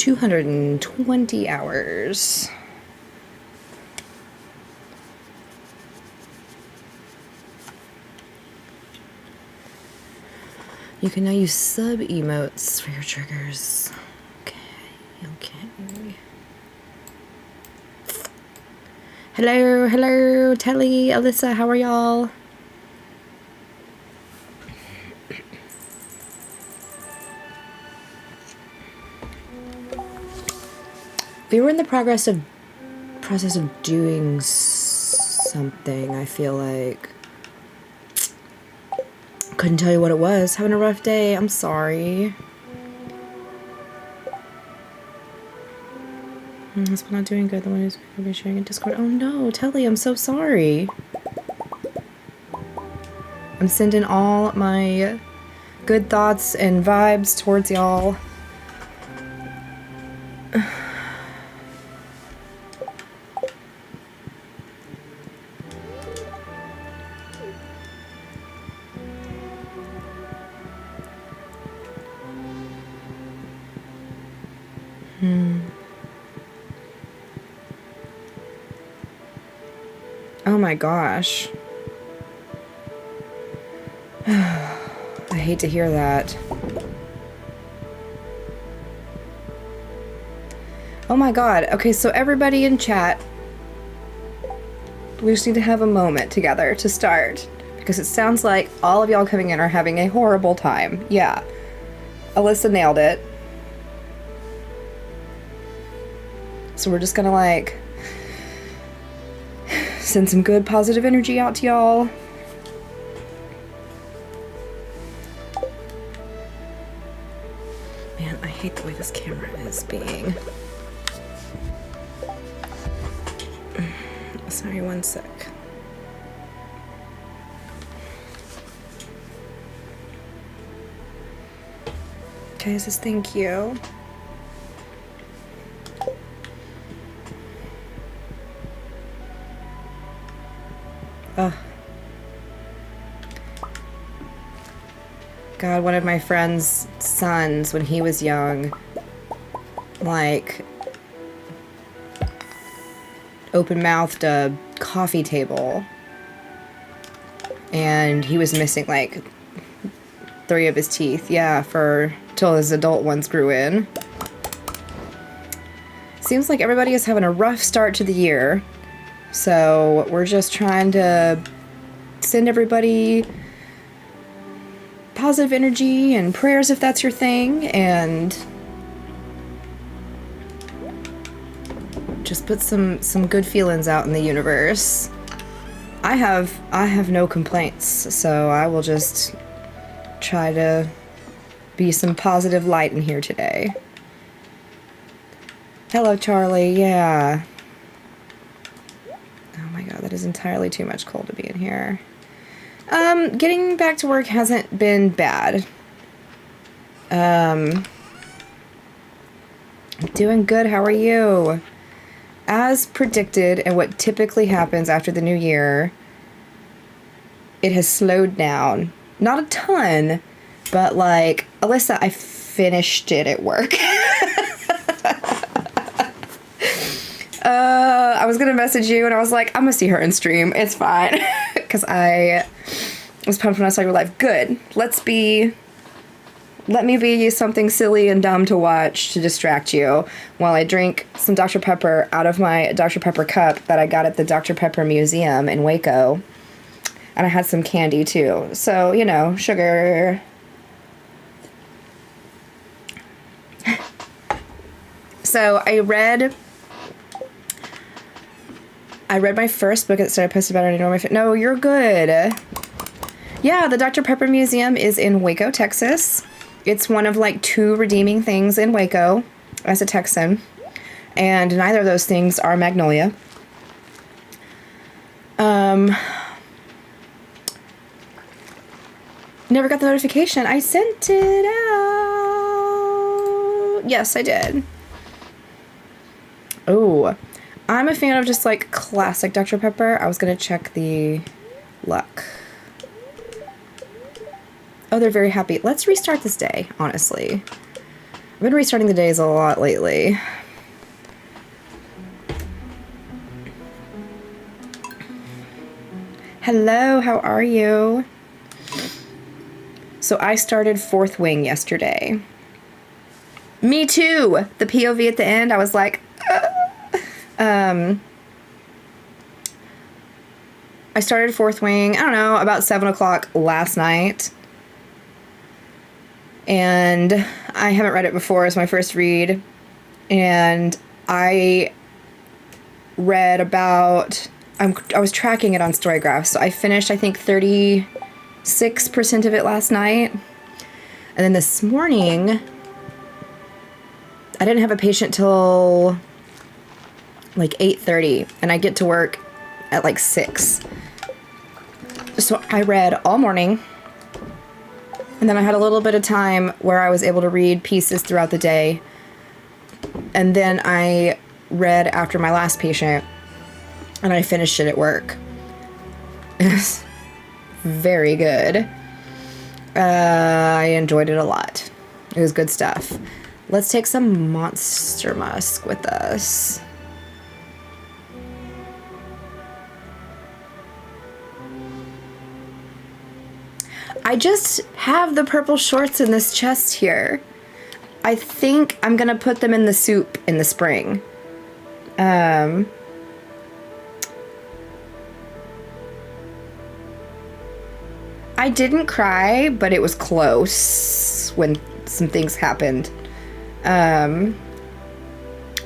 220 hours. You can now use sub emotes for your triggers. Okay, okay. Hello, hello, Telly, Alyssa, how are y'all? We were in the process of doing something, I feel like. Couldn't tell you what it was. Having a rough day. I'm sorry. It's not doing good. The one who's going to be sharing in Discord. Oh no, Telly, I'm so sorry. I'm sending all my good thoughts and vibes towards y'all. Oh my gosh. I hate to hear that. Oh my god. Okay, so everybody in chat, we just need to have a moment together to start. Because it sounds like all of y'all coming in are having a horrible time. Yeah. Alyssa nailed it. So we're just gonna like send some good positive energy out to y'all. Man, I hate the way this camera is being. Sorry, one sec. Okay, says thank you. God, one of my friend's sons, when he was young, like, open-mouthed a coffee table. And he was missing, like, 3 of his teeth. Yeah, till his adult ones grew in. Seems like everybody is having a rough start to the year. So we're just trying to send everybody positive energy and prayers if that's your thing, and just put some good feelings out in the universe. I have no complaints, so I will just try to be some positive light in here today. Hello, Charlie. Yeah. Oh my god, that is entirely too much cold to be in here. Getting back to work hasn't been bad. Doing good, how are you? As predicted, and what typically happens after the new year, it has slowed down. Not a ton, but like, Alyssa, I finished it at work. I was gonna message you and I was like, I'm gonna see her in stream. It's fine. Because I was pumped when I saw your live. Good. Let me be something silly and dumb to watch to distract you while I drink some Dr. Pepper out of my Dr. Pepper cup that I got at the Dr. Pepper Museum in Waco. And I had some candy too. So, you know, sugar. So I read my first book that I posted about it. No, you're good. Yeah, the Dr. Pepper Museum is in Waco, Texas. It's one of like 2 redeeming things in Waco as a Texan. And neither of those things are Magnolia. Never got the notification. I sent it out. Yes, I did. Oh, I'm a fan of just like classic Dr. Pepper. I was gonna check the luck. Oh, they're very happy. Let's restart this day, honestly. been restarting the days a lot lately. Hello, how are you? So I started Fourth Wing yesterday. Me too! The POV at the end, I was like, I started Fourth Wing, I don't know, about 7 o'clock last night. And I haven't read it before. It's my first read. And I read about... I was tracking it on Storygraph, so I finished, I think, 36% of it last night. And then this morning, I didn't have a patient till like 8:30, and I get to work at like 6. So I read all morning, and then I had a little bit of time where I was able to read pieces throughout the day. And then I read after my last patient, and I finished it at work. It's very good. I enjoyed it a lot. It was good stuff. Let's take some Monster Musk with us. I just have the purple shorts in this chest here. I think I'm gonna put them in the soup in the spring. I didn't cry, but it was close when some things happened.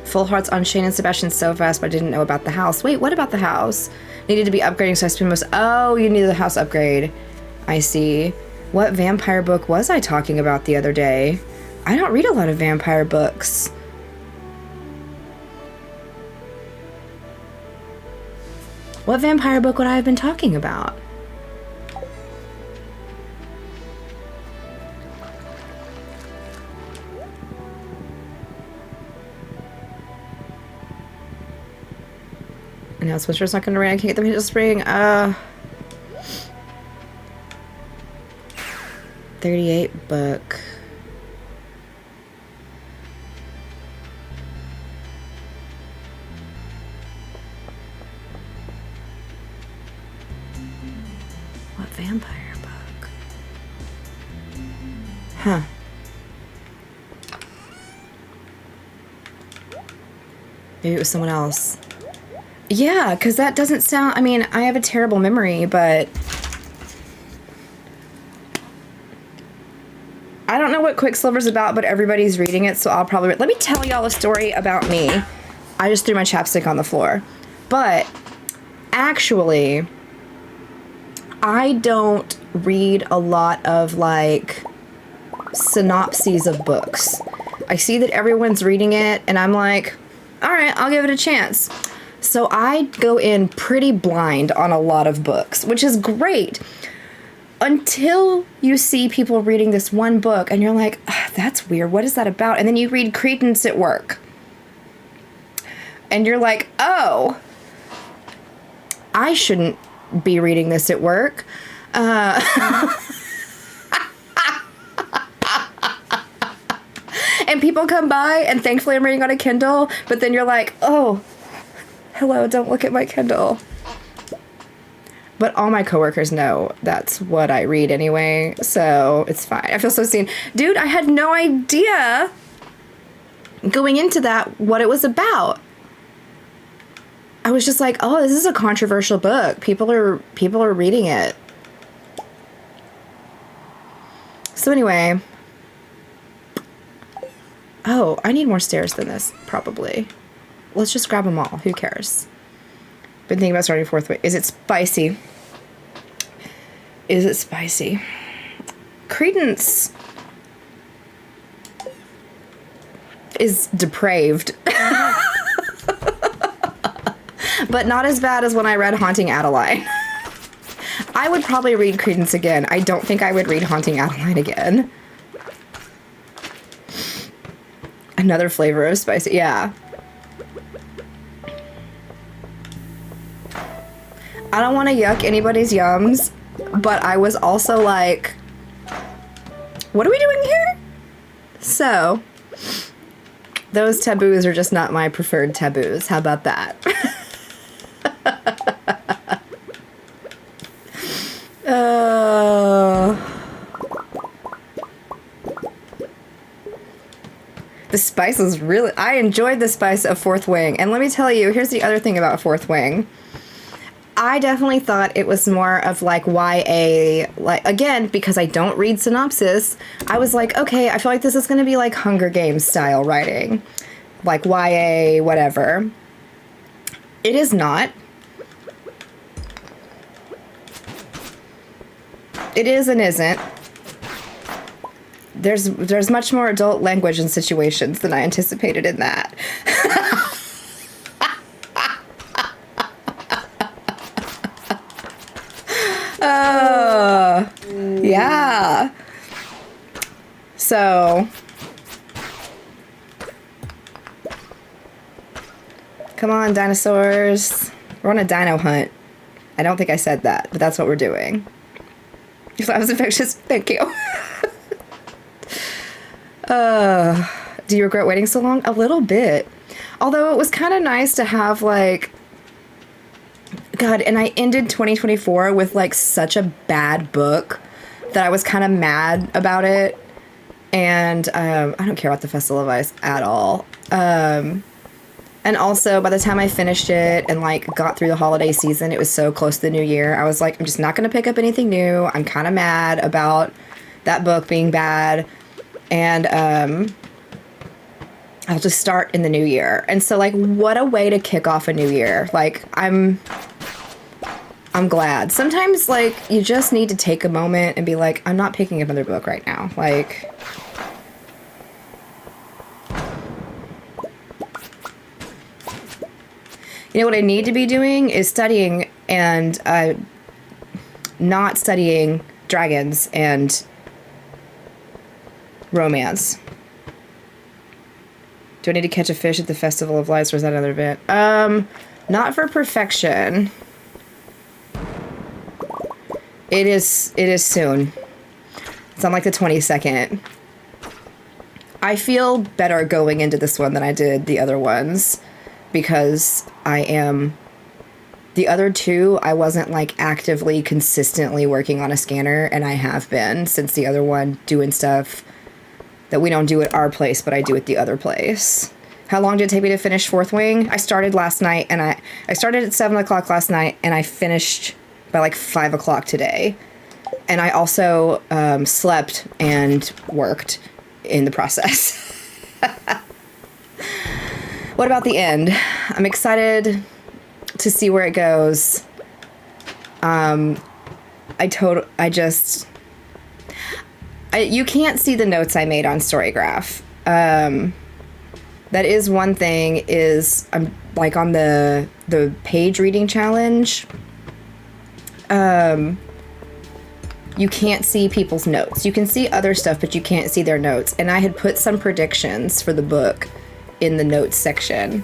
Full hearts on Shane and Sebastian so fast, but I didn't know about the house. Wait, what about the house? Needed to be upgrading, so I spent most... Oh, you needed the house upgrade. I see. What vampire book was I talking about the other day? I don't read a lot of vampire books. What vampire book would I have been talking about? And now Switcher's not gonna rain. I can't get them into spring. 38 book. What vampire book? Huh. Maybe it was someone else. Yeah, because that doesn't sound... I mean, I have a terrible memory, but... I don't know what Quicksilver's about, but everybody's reading it, so I'll probably... Let me tell y'all a story about me. I just threw my chapstick on the floor. But, actually, I don't read a lot of, like, synopses of books. I see that everyone's reading it, and I'm like, alright, I'll give it a chance. So I go in pretty blind on a lot of books, which is great. Until you see people reading this one book and you're like, that's weird. What is that about? And then you read Credence at Work. And you're like, oh, I shouldn't be reading this at work. And people come by, and thankfully I'm reading on a Kindle, but then you're like, oh, hello, don't look at my Kindle. But all my coworkers know that's what I read anyway, so it's fine. I feel so seen. Dude, I had no idea going into that what it was about. I was just like, oh, this is a controversial book. People are reading it. So anyway. Oh, I need more stairs than this, probably. Let's just grab them all. Who cares? Been thinking about starting Fourth Wing. Is it spicy? Is it spicy? Credence is depraved. But not as bad as when I read Haunting Adeline. I would probably read Credence again. I don't think I would read Haunting Adeline again. Another flavor of spicy. Yeah. I don't want to yuck anybody's yums, but I was also like, what are we doing here? So, Those taboos are just not my preferred taboos. How about that? The spice was really... I enjoyed the spice of Fourth Wing. And let me tell you, here's the other thing about Fourth Wing. I definitely thought it was more of like YA, like, again, because I don't read synopsis, I was like, okay, I feel like this is going to be like Hunger Games style writing, like YA, whatever. It is not. It is and isn't. There's much more adult language and situations than I anticipated in that. Yeah. So, come on, dinosaurs. We're on a dino hunt. I don't think I said that, but that's what we're doing. That was infectious. Thank you. Do you regret waiting so long? A little bit. Although it was kind of nice to have, like... God, and I ended 2024 with, like, such a bad book that I was kind of mad about it. And I don't care about the Festival of Ice at all. And also, by the time I finished it and, like, got through the holiday season, it was so close to the new year. I was like, I'm just not going to pick up anything new. I'm kind of mad about that book being bad. And I'll just start in the new year. And so, like, what a way to kick off a new year. Like, I'm glad. Sometimes, like, you just need to take a moment and be like, I'm not picking up another book right now. Like, you know what I need to be doing is studying and not studying dragons and romance. Do I need to catch a fish at the Festival of Lights, or is that another event? Not for perfection. It is soon. It's on like the 22nd. I feel better going into this one than I did the other ones because the other two, I wasn't like actively, consistently working on a scanner, and I have been since the other one, doing stuff that we don't do at our place, but I do at the other place. How long did it take me to finish Fourth Wing? I started last night, and I started at 7 o'clock last night, and I finished by like 5 o'clock today. And I also slept and worked in the process. What about the end? I'm excited to see where it goes. You can't see the notes I made on Storygraph. That is one thing, is I'm like on the page reading challenge. You can't see people's notes. You can see other stuff, but you can't see their notes. And I had put some predictions for the book in the notes section,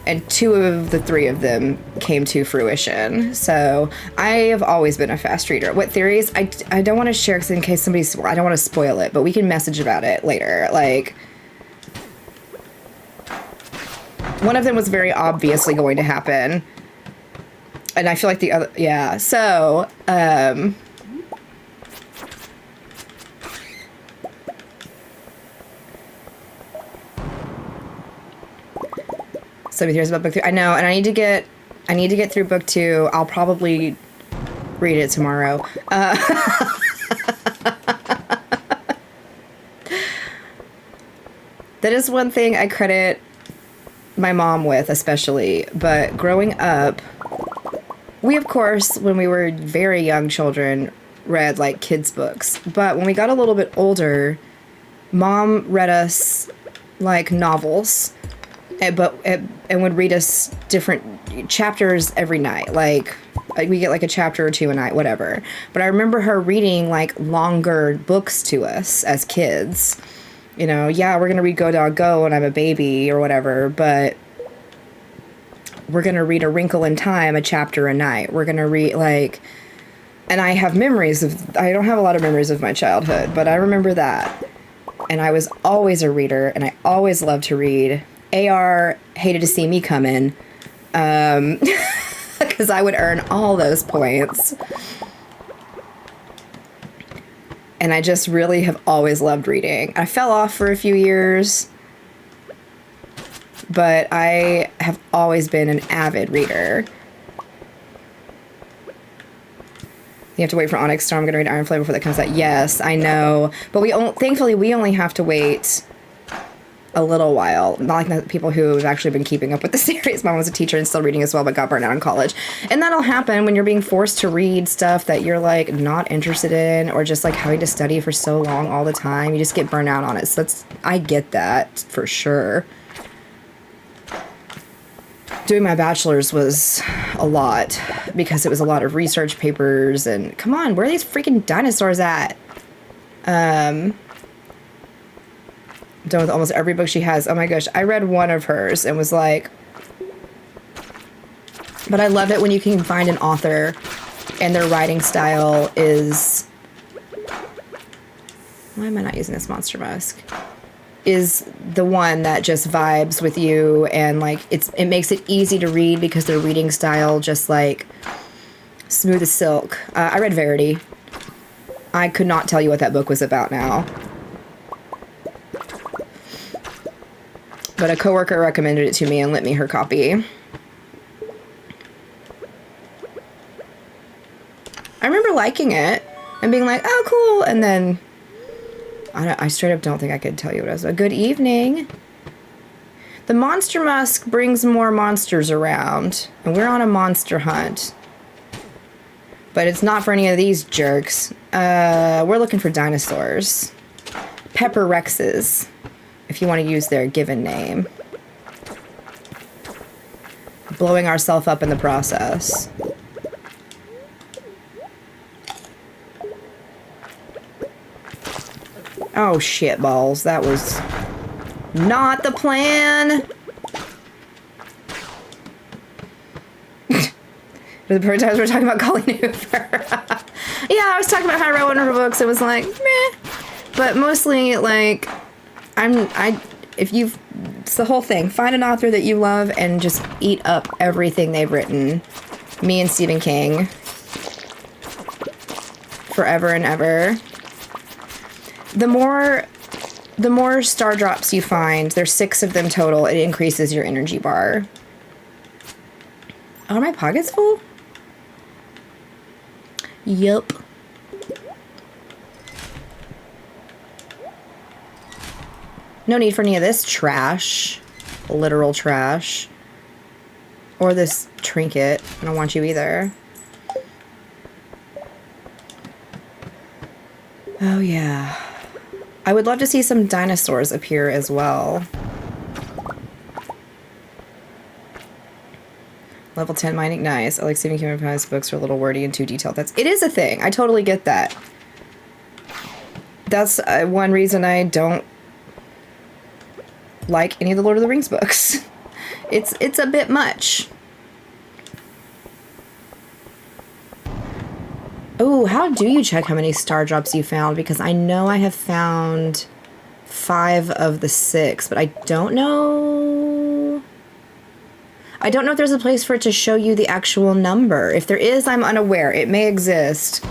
and 2 of the 3 of them came to fruition. So I have always been a fast reader. What theories? I don't want to share, because in case I don't want to spoil it, but we can message about it later. Like, one of them was very obviously going to happen, and I feel like the other, yeah. So, somebody hears about book 3. I know, and I need to get through book 2. I'll probably read it tomorrow. That is one thing I credit my mom with, especially. But growing up, we, of course, when we were very young children, read like kids' books. But when we got a little bit older, Mom read us like novels. And would read us different chapters every night. Like we get like a chapter or 2 a night, whatever. But I remember her reading like longer books to us as kids. You know, yeah, we're going to read Go Dog Go when I'm a baby or whatever, but we're going to read A Wrinkle in Time, a chapter a night. We're going to read like, and I have memories of, I don't have a lot of memories of my childhood, but I remember that. and I was always a reader, and I always loved to read. AR hated to see me come in, because I would earn all those points. And I just really have always loved reading. I fell off for a few years, but I have always been an avid reader. You have to wait for Onyx Storm. I'm going to read Iron Flame before that comes out. Yes, I know. But thankfully, we only have to wait a little while. Not like the people who have actually been keeping up with the series. Mom was a teacher and still reading as well, but got burnt out in college. And that'll happen when you're being forced to read stuff that you're, like, not interested in, or just, like, having to study for so long all the time. You just get burnt out on it. So I get that for sure. Doing my bachelor's was a lot because it was a lot of research papers and come on, where are these freaking dinosaurs at? Done with almost every book she has. Oh my gosh, I read one of hers and was like, but I love it when you can find an author and their writing style is, why am I not using this Monster Musk? Is the one that just vibes with you, and like it makes it easy to read because their reading style just like smooth as silk. I read Verity. I could not tell you what that book was about now, but a coworker recommended it to me and lent me her copy. I remember liking it and being like, oh cool, and then I straight up don't think I could tell you what it was. A good evening. The Monster Musk brings more monsters around, and we're on a monster hunt. But it's not for any of these jerks. We're looking for dinosaurs. Pepper Rexes, if you want to use their given name. Blowing ourselves up in the process. Oh, shit balls. That was not the plan. The perfect times we're talking about Colleen Hoover. Yeah, I was talking about how I read one of her books. It was like, meh. But mostly, like, it's the whole thing. Find an author that you love and just eat up everything they've written. Me and Stephen King. Forever and ever. The more star drops you find, there's 6 of them total, it increases your energy bar. Are my pockets full? Yup. No need for any of this trash. Literal trash. Or this trinket. I don't want you either. Oh yeah. I would love to see some dinosaurs appear as well. Level 10 mining, nice. I like Stephen King's books are a little wordy and too detailed. It is a thing. I totally get that. That's one reason I don't like any of the Lord of the Rings books. It's a bit much. Oh, how do you check how many star drops you found? Because I know I have found 5 of the 6, but I don't know. I don't know if there's a place for it to show you the actual number. If there is, I'm unaware. It may exist.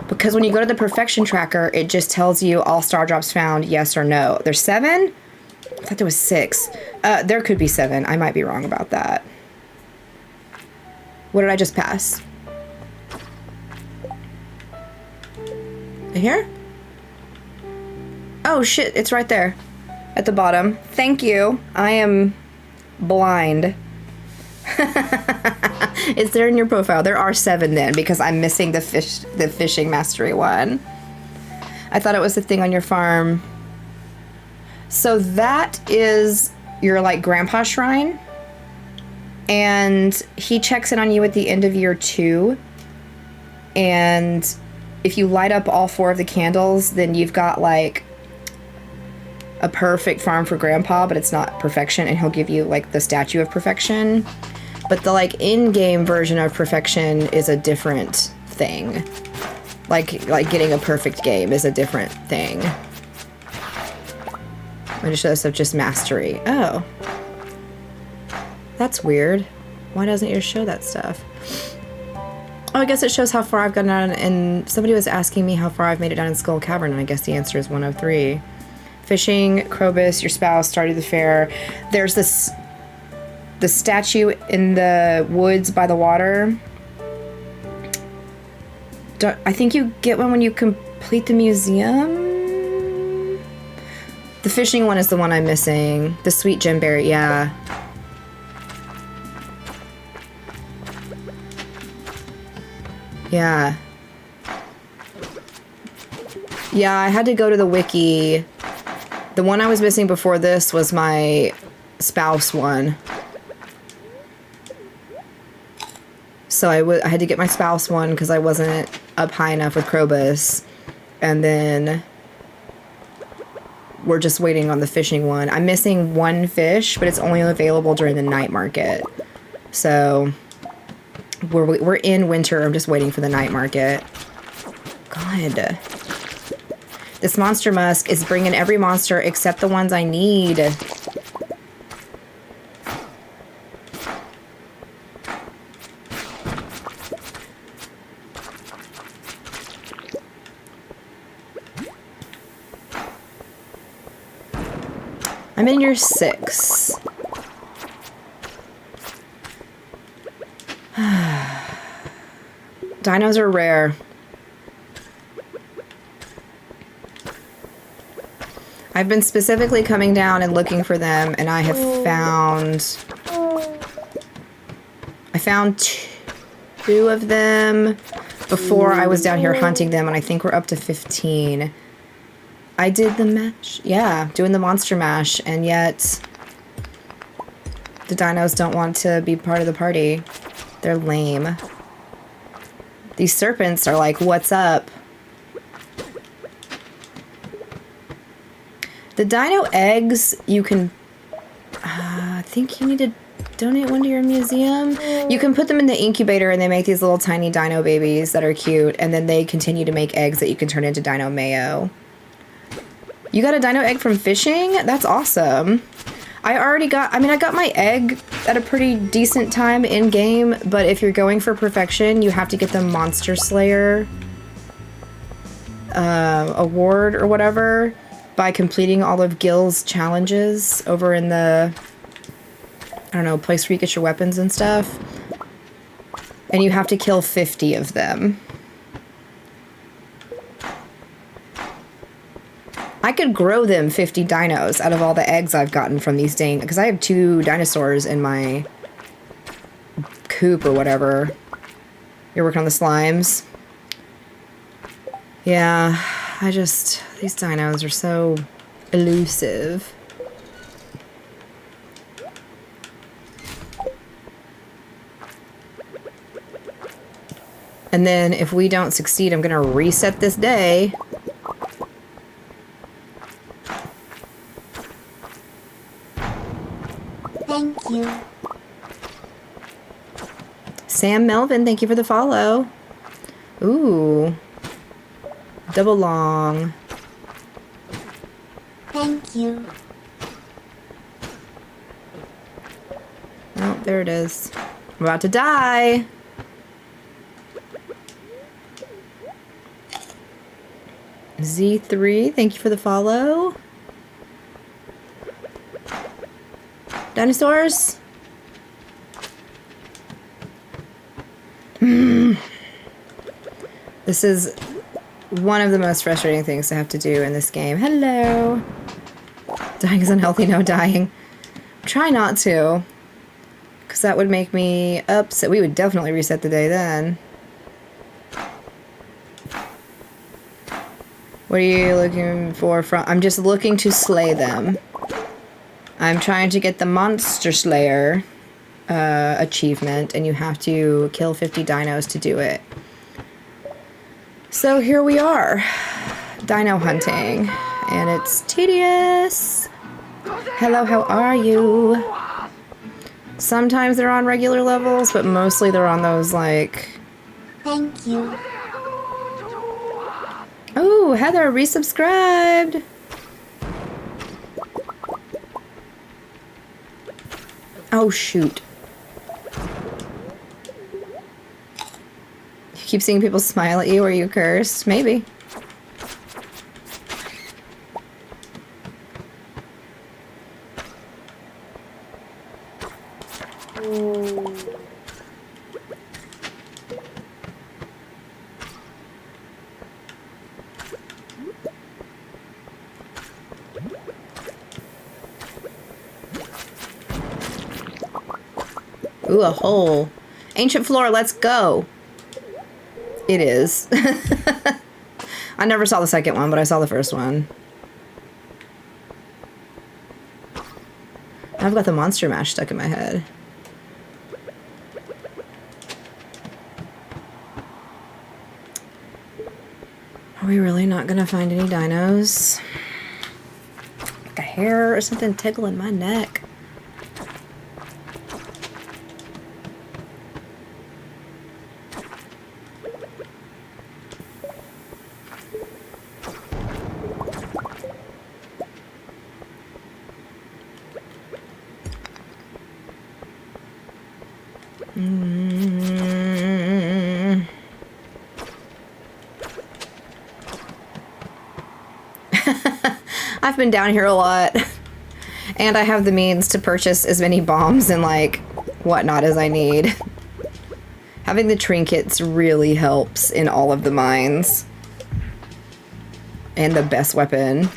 Because when you go to the perfection tracker, it just tells you all star drops found, yes or no. There's 7? I thought there was 6. There could be 7. I might be wrong about that. What did I just pass? Here? Oh shit, it's right there. At the bottom. Thank you. I am blind. It's there in your profile. There are 7 then, because I'm missing the fishing mastery one. I thought it was the thing on your farm. So that is your like grandpa shrine. And he checks in on you at the end of year 2. And if you light up all 4 of the candles, then you've got like a perfect farm for grandpa, but it's not perfection, and he'll give you like the statue of perfection. But the like in-game version of perfection is a different thing. Like getting a perfect game is a different thing. It just shows up just mastery. Oh. That's weird. Why doesn't yours show that stuff? Oh, I guess it shows how far I've gotten down, and somebody was asking me how far I've made it down in Skull Cavern, and I guess the answer is 103. Fishing, Krobus, your spouse, Stardew the Fair. There's the statue in the woods by the water. I think you get one when you complete the museum? The fishing one is the one I'm missing. The sweet gemberry, yeah. Yeah. Yeah, I had to go to the wiki. The one I was missing before this was my spouse one. So I had to get my spouse one because I wasn't up high enough with Krobus. And then we're just waiting on the fishing one. I'm missing one fish, but it's only available during the night market. So we're in winter. I'm just waiting for the night market. God. This monster musk is bringing every monster except the ones I need. I'm in year 6. Dinos are rare. I've been specifically coming down and looking for them, and I have found... I found 2 of them before I was down here hunting them, and I think we're up to 15. I did the mash. Yeah, doing the monster mash, and yet the dinos don't want to be part of the party. They're lame. These serpents are like, what's up? The dino eggs, you can... I think you need to donate one to your museum. You can put them in the incubator and they make these little tiny dino babies that are cute, and then they continue to make eggs that you can turn into dino mayo. You got a dino egg from fishing? That's awesome. I got my egg at a pretty decent time in game, but if you're going for perfection, you have to get the Monster Slayer award or whatever by completing all of Gil's challenges over in the, I don't know, place where you get your weapons and stuff. And you have to kill 50 of them. I could grow them 50 dinos out of all the eggs I've gotten from these dang... Because I have 2 dinosaurs in my coop or whatever. You're working on the slimes? Yeah, these dinos are so elusive. And then if we don't succeed, I'm gonna reset this day. Thank you. Sam Melvin, thank you for the follow. Ooh. Double long. Thank you. Oh, there it is. I'm about to die. Z3, thank you for the follow. Dinosaurs? This is one of the most frustrating things to have to do in this game. Hello. Dying is unhealthy, no dying. Try not to. Because that would make me upset. We would definitely reset the day then. What are you looking for from... I'm just looking to slay them. I'm trying to get the Monster Slayer achievement, and you have to kill 50 dinos to do it. So here we are. Dino hunting. And it's tedious. Hello, how are you? Sometimes they're on regular levels, but mostly they're on those, like... Thank you. Oh, Heather resubscribed. Oh, shoot. You keep seeing people smile at you or you curse? Maybe. Ooh, a hole. Ancient floor, let's go. It is. I never saw the second one, but I saw the first one. I've got the monster mash stuck in my head. Are we really not gonna find any dinos? Like a hair or something tickling my neck. I've been down here a lot, and I have the means to purchase as many bombs and like whatnot as I need. Having the trinkets really helps in all of the mines. And the best weapon.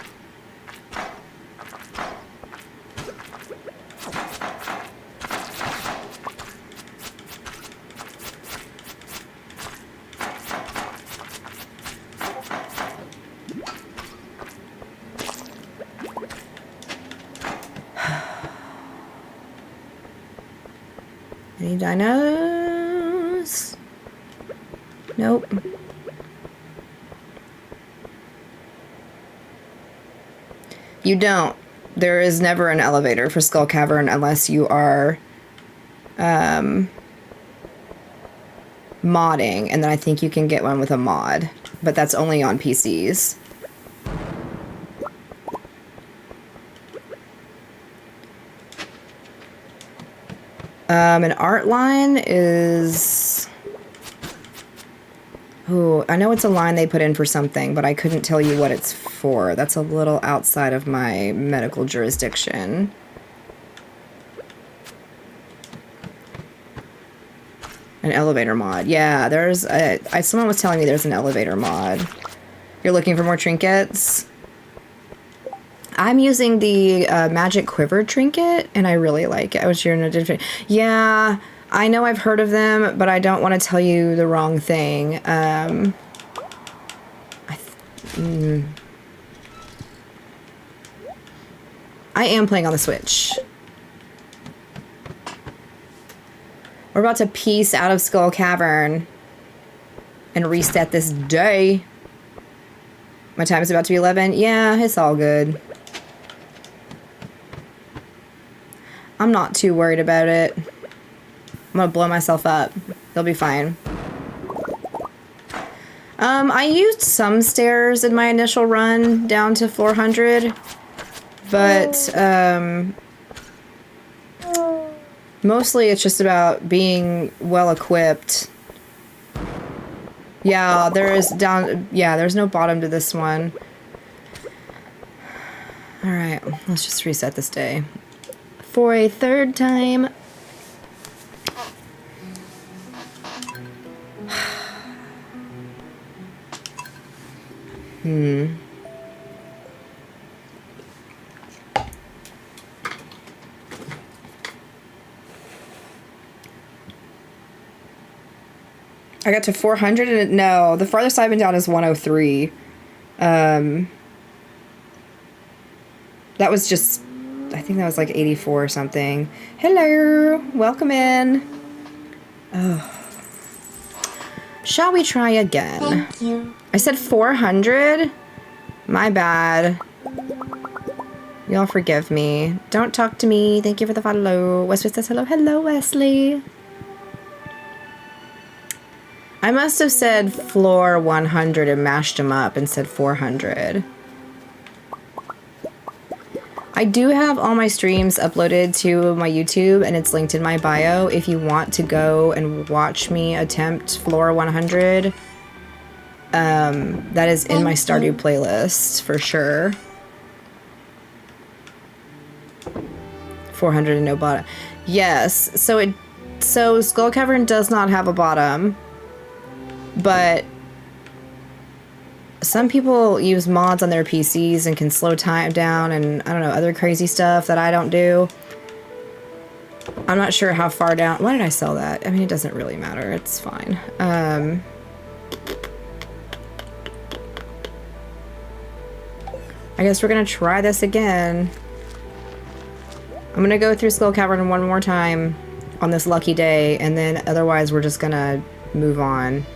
Any dinos? Nope. You don't. There is never an elevator for Skull Cavern unless you are modding, and then I think you can get one with a mod, but that's only on PCs. An art line is... Oh, I know it's a line they put in for something, but I couldn't tell you what it's for. That's a little outside of my medical jurisdiction. An elevator mod. Yeah, there's a... someone was telling me there's an elevator mod. You're looking for more trinkets? I'm using the Magic Quiver trinket, and I really like it. I was hearing a different... Yeah, I know I've heard of them, but I don't want to tell you the wrong thing. I am playing on the Switch. We're about to piece out of Skull Cavern and reset this day. My time is about to be 11. Yeah, it's all good. I'm not too worried about it. I'm gonna blow myself up. They'll be fine. I used some stairs in my initial run down to 400, but mostly it's just about being well equipped. Yeah, there's no bottom to this one. All right, let's just reset this day for a third time. I got to 400 and no, the farthest I've been down is 103. That was just, I think that was like 84 or something. Hello, welcome in. Oh. Shall we try again? Thank you. I said 400? My bad. Y'all forgive me. Don't talk to me. Thank you for the follow. Wesley says hello. Hello, Wesley. I must have said floor 100 and mashed them up and said 400. I I do have all my streams uploaded to my YouTube, and it's linked in my bio if you want to go and watch me attempt floor 100. That is in my Stardew playlist for sure. 400 and no bottom. Yes, so Skull Cavern does not have a bottom, but some people use mods on their PCs and can slow time down and, I don't know, other crazy stuff that I don't do. I'm not sure how far down... Why did I sell that? I mean, it doesn't really matter. It's fine. I guess we're gonna try this again. I'm gonna go through Skull Cavern one more time on this lucky day, and then otherwise we're just gonna move on.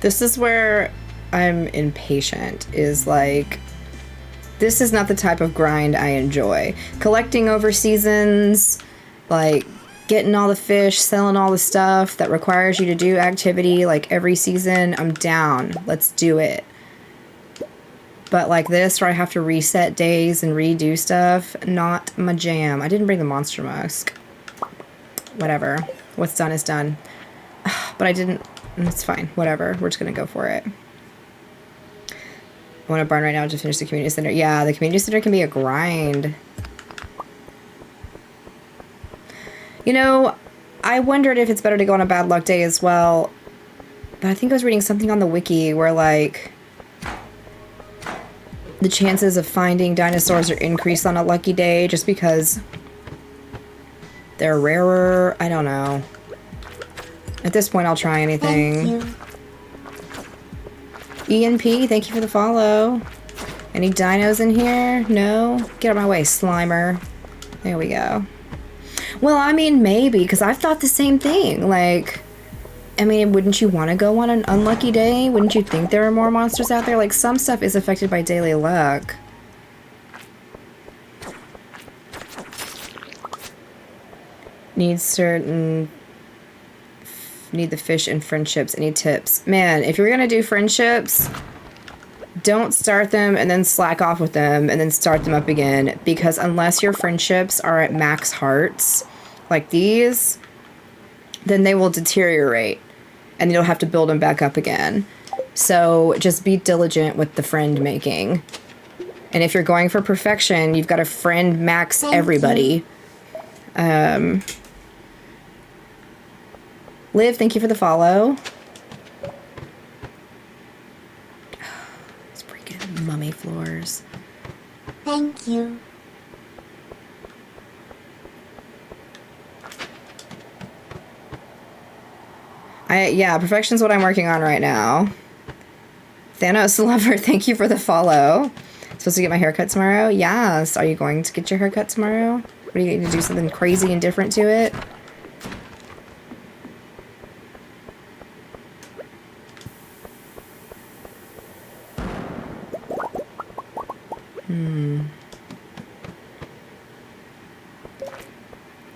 This is where I'm impatient, is like, this is not the type of grind I enjoy. Collecting over seasons, like getting all the fish, selling all the stuff that requires you to do activity like every season, I'm down. Let's do it. But like this, where I have to reset days and redo stuff, not my jam. I didn't bring the monster musk. Whatever. What's done is done. But I didn't... It's fine. Whatever. We're just gonna go for it. I want to burn right now to finish the community center. Yeah, the community center can be a grind. You know, I wondered if it's better to go on a bad luck day as well. But I think I was reading something on the wiki where, like, the chances of finding dinosaurs are increased on a lucky day just because they're rarer. I don't know. At this point, I'll try anything. Thank you. ENP, thank you for the follow. Any dinos in here? No? Get out of my way, Slimer. There we go. Well, I mean, maybe, because I've thought the same thing. Like, I mean, wouldn't you want to go on an unlucky day? Wouldn't you think there are more monsters out there? Like, some stuff is affected by daily luck. Need the fish and friendships. Any tips? Man, if you're gonna do friendships, don't start them and then slack off with them and then start them up again, because unless your friendships are at max hearts, like these, then they will deteriorate and you'll have to build them back up again. So just be diligent with the friend making. And if you're going for perfection, you've got to friend max everybody. Liv, thank you for the follow. These freaking mummy floors. Thank you. Yeah, perfection's what I'm working on right now. Thanos Lover, thank you for the follow. Supposed to get my haircut tomorrow? Yes. Are you going to get your haircut tomorrow? What are you going to do, something crazy and different to it?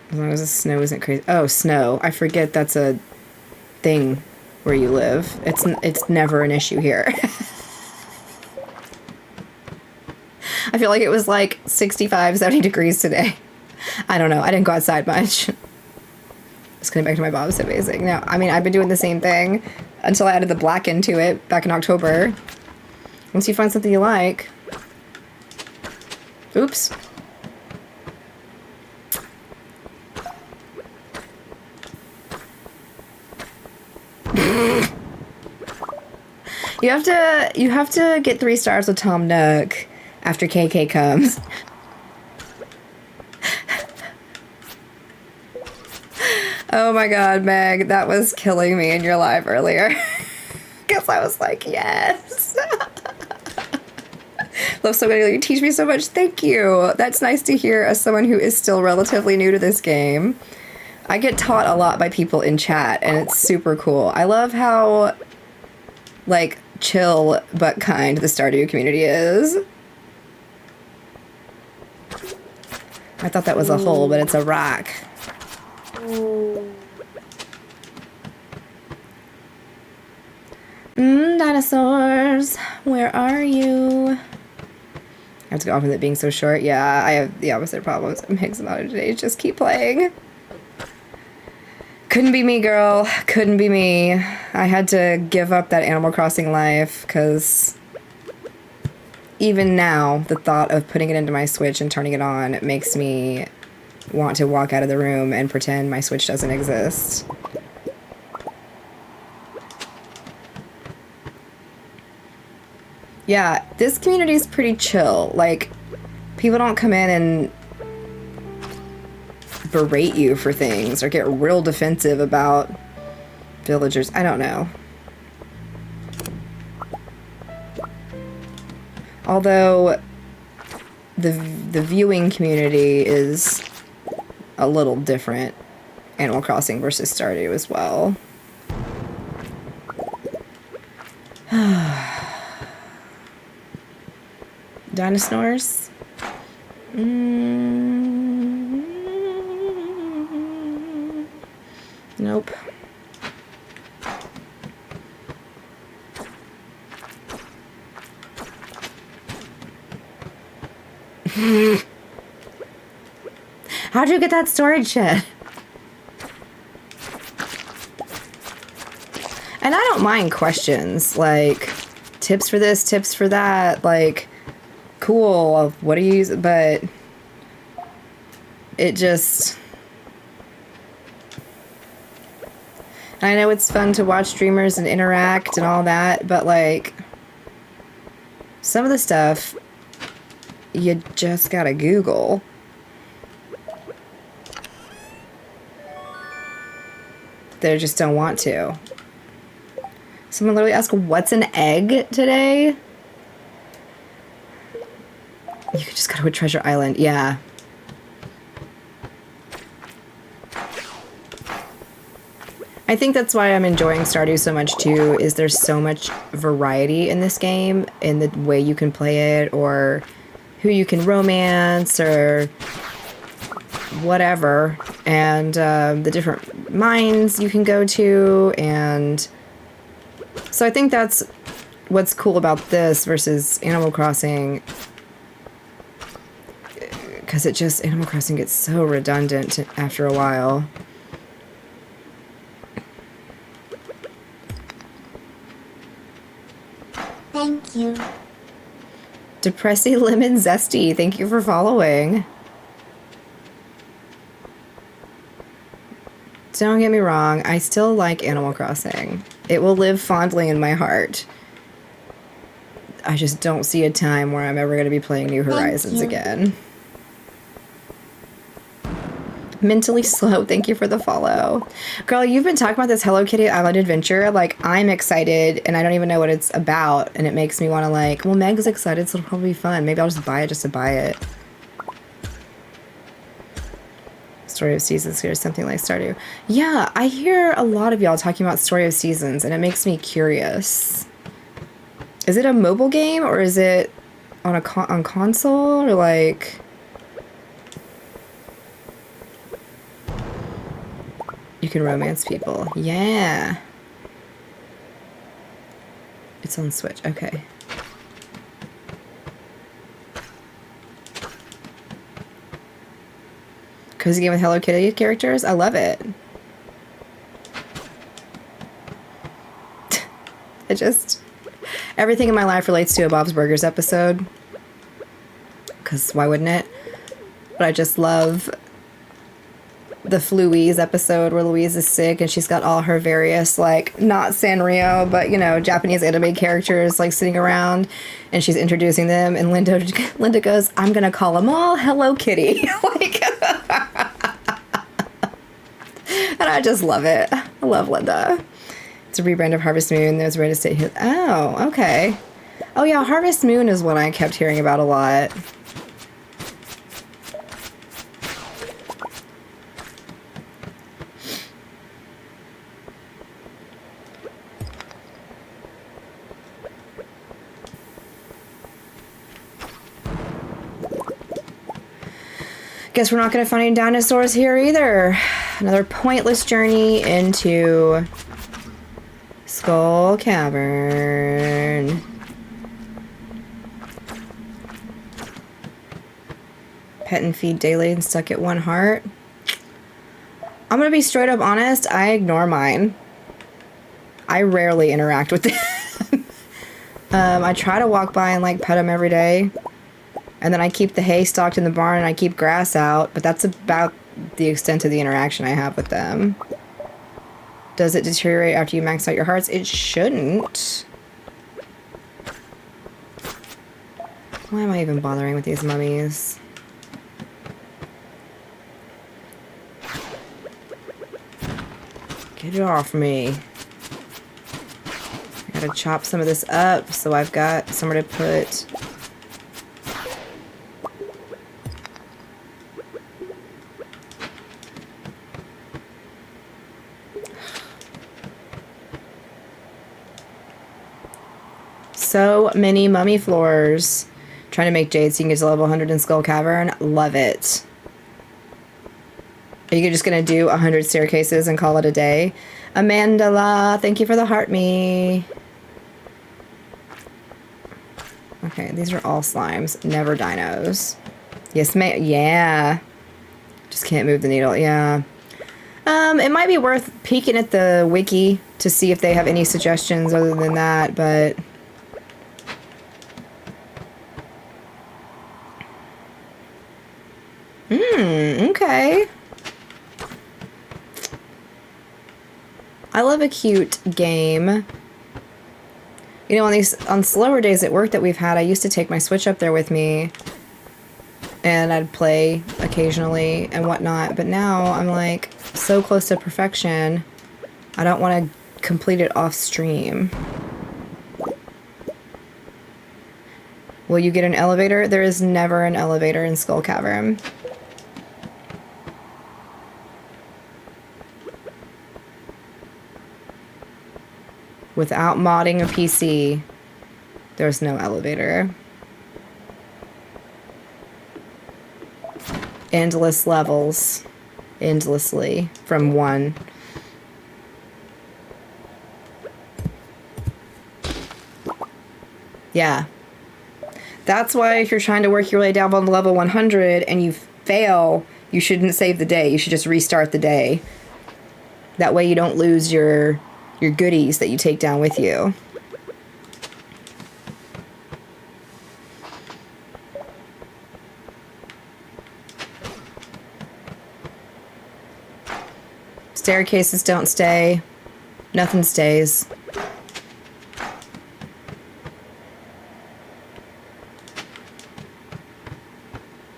As long as the snow isn't crazy. Oh, snow. I forget that's a thing where you live. It's never an issue here. I feel like it was like 65, 70 degrees today. I don't know. I didn't go outside much. Just getting back to my Bob so basic. No, I mean, I've been doing the same thing until I added the black into it back in October. Once you find something you like. Oops. You have to get 3 stars with Tom Nook after KK comes. Oh my god, Meg, that was killing me in your live earlier. Because I was like, yes. Love so many. You teach me so much. Thank you. That's nice to hear as someone who is still relatively new to this game. I get taught a lot by people in chat, and it's super cool. I love how, like, chill but kind the Stardew community is. I thought that was a hole, but it's a rock. Dinosaurs, where are you? I have to go off with it being so short. Yeah, I have the opposite problems. It makes a lot of days. Just keep playing. Couldn't be me, girl. Couldn't be me. I had to give up that Animal Crossing life because even now, the thought of putting it into my Switch and turning it on makes me want to walk out of the room and pretend my Switch doesn't exist. Yeah, this community is pretty chill. Like, people don't come in and berate you for things or get real defensive about villagers. I don't know. Although the viewing community is a little different. Animal Crossing versus Stardew as well. Dinosaurs? Nope. How'd you get that storage shed? And I don't mind questions, like, tips for this, tips for that, like, cool, what do you use, but it just... I know it's fun to watch streamers and interact and all that, but, like, some of the stuff you just gotta Google. They just don't want to. Someone literally asked, what's an egg today? You could just go to a treasure island. Yeah. I think that's why I'm enjoying Stardew so much too, is there's so much variety in this game, in the way you can play it, or who you can romance, or whatever, and the different mines you can go to, and so I think that's what's cool about this versus Animal Crossing, because it just, Animal Crossing gets so redundant after a while. Thank you. Depressy Lemon Zesty, thank you for following. Don't get me wrong, I still like Animal Crossing. It will live fondly in my heart. I just don't see a time where I'm ever going to be playing New Horizons again. Mentally Slow, thank you for the follow. Girl, you've been talking about this Hello Kitty Island adventure. Like, I'm excited, and I don't even know what it's about, and it makes me want to, like, well, Meg's excited, so it'll probably be fun. Maybe I'll just buy it just to buy it. Story of Seasons here, something like Stardew. Yeah, I hear a lot of y'all talking about Story of Seasons, and it makes me curious. Is it a mobile game, or is it on a on console, or like... You can romance people. Yeah. It's on Switch. Okay. Cozy game with Hello Kitty characters? I love it. It just... Everything in my life relates to a Bob's Burgers episode. Because why wouldn't it? But I just love... the Louise episode where Louise is sick and she's got all her various, like, not Sanrio, but, you know, Japanese anime characters, like, sitting around, and she's introducing them, and Linda goes, I'm gonna call them all Hello Kitty. Like, and I just love it. I love Linda. It's a rebrand of Harvest Moon. There's Red Estate Hill. Oh, okay. Oh, yeah, Harvest Moon is one I kept hearing about a lot. Guess we're not gonna find any dinosaurs here either. Another pointless journey into Skull Cavern. Pet and feed daily and stuck at 1 heart. I'm gonna be straight up honest, I ignore mine. I rarely interact with them. I try to walk by and like pet them every day. And then I keep the hay stocked in the barn and I keep grass out, but that's about the extent of the interaction I have with them. Does it deteriorate after you max out your hearts? It shouldn't. Why am I even bothering with these mummies? Get it off me. I gotta chop some of this up so I've got somewhere to put. So many mummy floors. Trying to make jade so you can get to level 100 in Skull Cavern. Love it. Are you just gonna do 100 staircases and call it a day? Amandala, thank you for the heart me. Okay, these are all slimes, never dinos. Yes, ma'am. Yeah. Just can't move the needle. Yeah. It might be worth peeking at the wiki to see if they have any suggestions other than that, but okay. I love a cute game. You know, on slower days at work that we've had, I used to take my Switch up there with me and I'd play occasionally and whatnot, but now I'm like so close to perfection, I don't want to complete it off stream. Will you get an elevator? There is never an elevator in Skull Cavern. Without modding a PC, there's no elevator. Endless levels. Endlessly. From 1. Yeah. That's why if you're trying to work your way down on level 100 and you fail, you shouldn't save the day. You should just restart the day. That way you don't lose your goodies that you take down with you. Staircases don't stay. Nothing stays.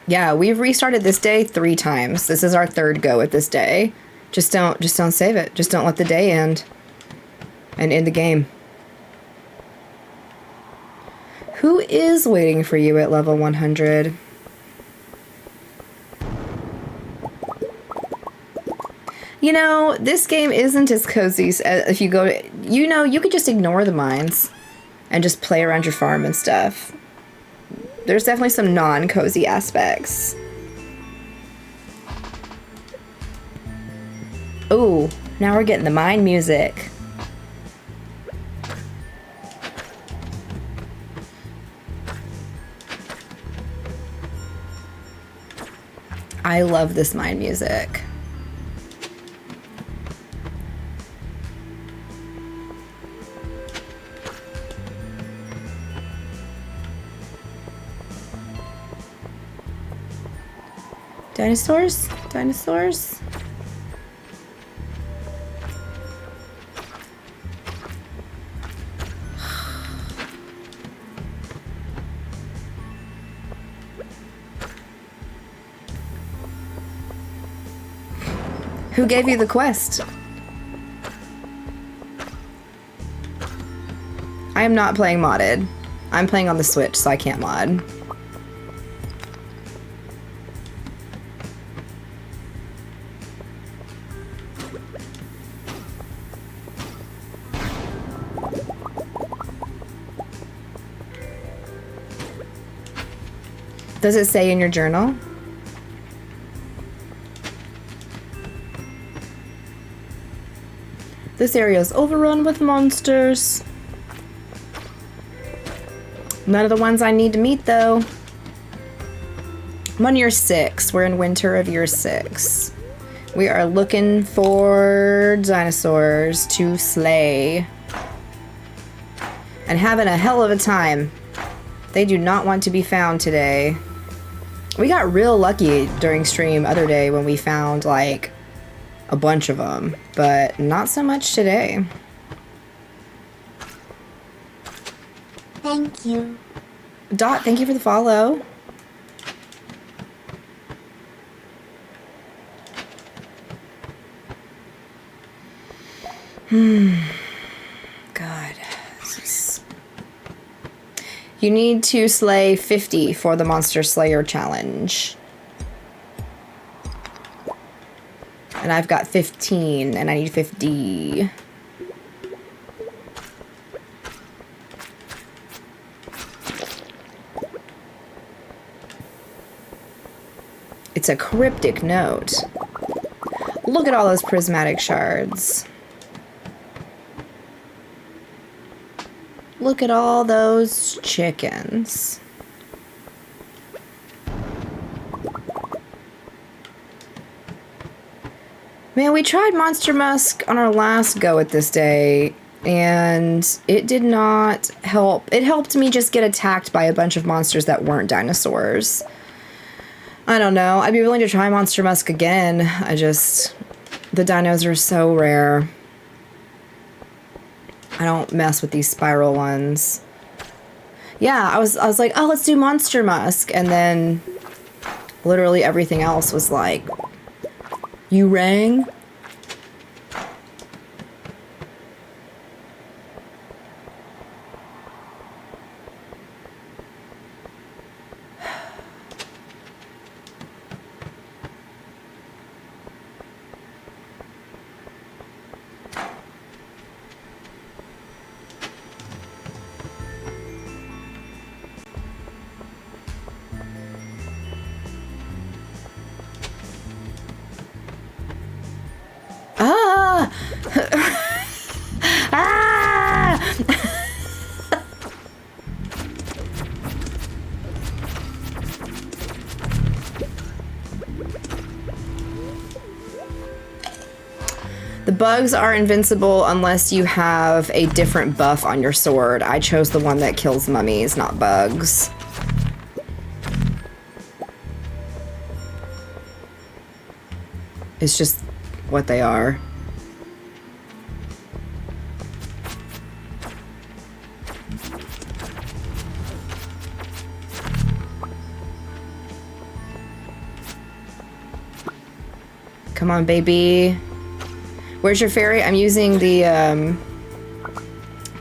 Yeah, we've restarted this day 3 times. This is our 3rd go at this day. Just don't save it. Just don't let the day end. And end the game. Who is waiting for you at level 100? You know, this game isn't as cozy as if you go to... You know, you could just ignore the mines and just play around your farm and stuff. There's definitely some non-cozy aspects. Ooh, now we're getting the mine music. I love this mine music. Dinosaurs? Dinosaurs? Who gave you the quest? I am not playing modded. I'm playing on the Switch, so I can't mod. Does it say in your journal? This area is overrun with monsters. None of the ones I need to meet, though. I'm on year 6. We're in winter of year 6. We are looking for dinosaurs to slay. And having a hell of a time. They do not want to be found today. We got real lucky during stream other day when we found, like, a bunch of them. But not so much today. Thank you. Dot, thank you for the follow. God. You need to slay 50 for the Monster Slayer challenge. And I've got 15, and I need 50. It's a cryptic note. Look at all those prismatic shards. Look at all those chickens. Man, we tried Monster Musk on our last go at this day, and it did not help. It helped me just get attacked by a bunch of monsters that weren't dinosaurs. I don't know. I'd be willing to try Monster Musk again. The dinos are so rare. I don't mess with these spiral ones. Yeah, I was like, oh, let's do Monster Musk. And then literally everything else was like, you rang? Ah! Ah! The bugs are invincible unless you have a different buff on your sword. I chose the one that kills mummies, not bugs. It's just what they are. Come on, baby. Where's your fairy? I'm using the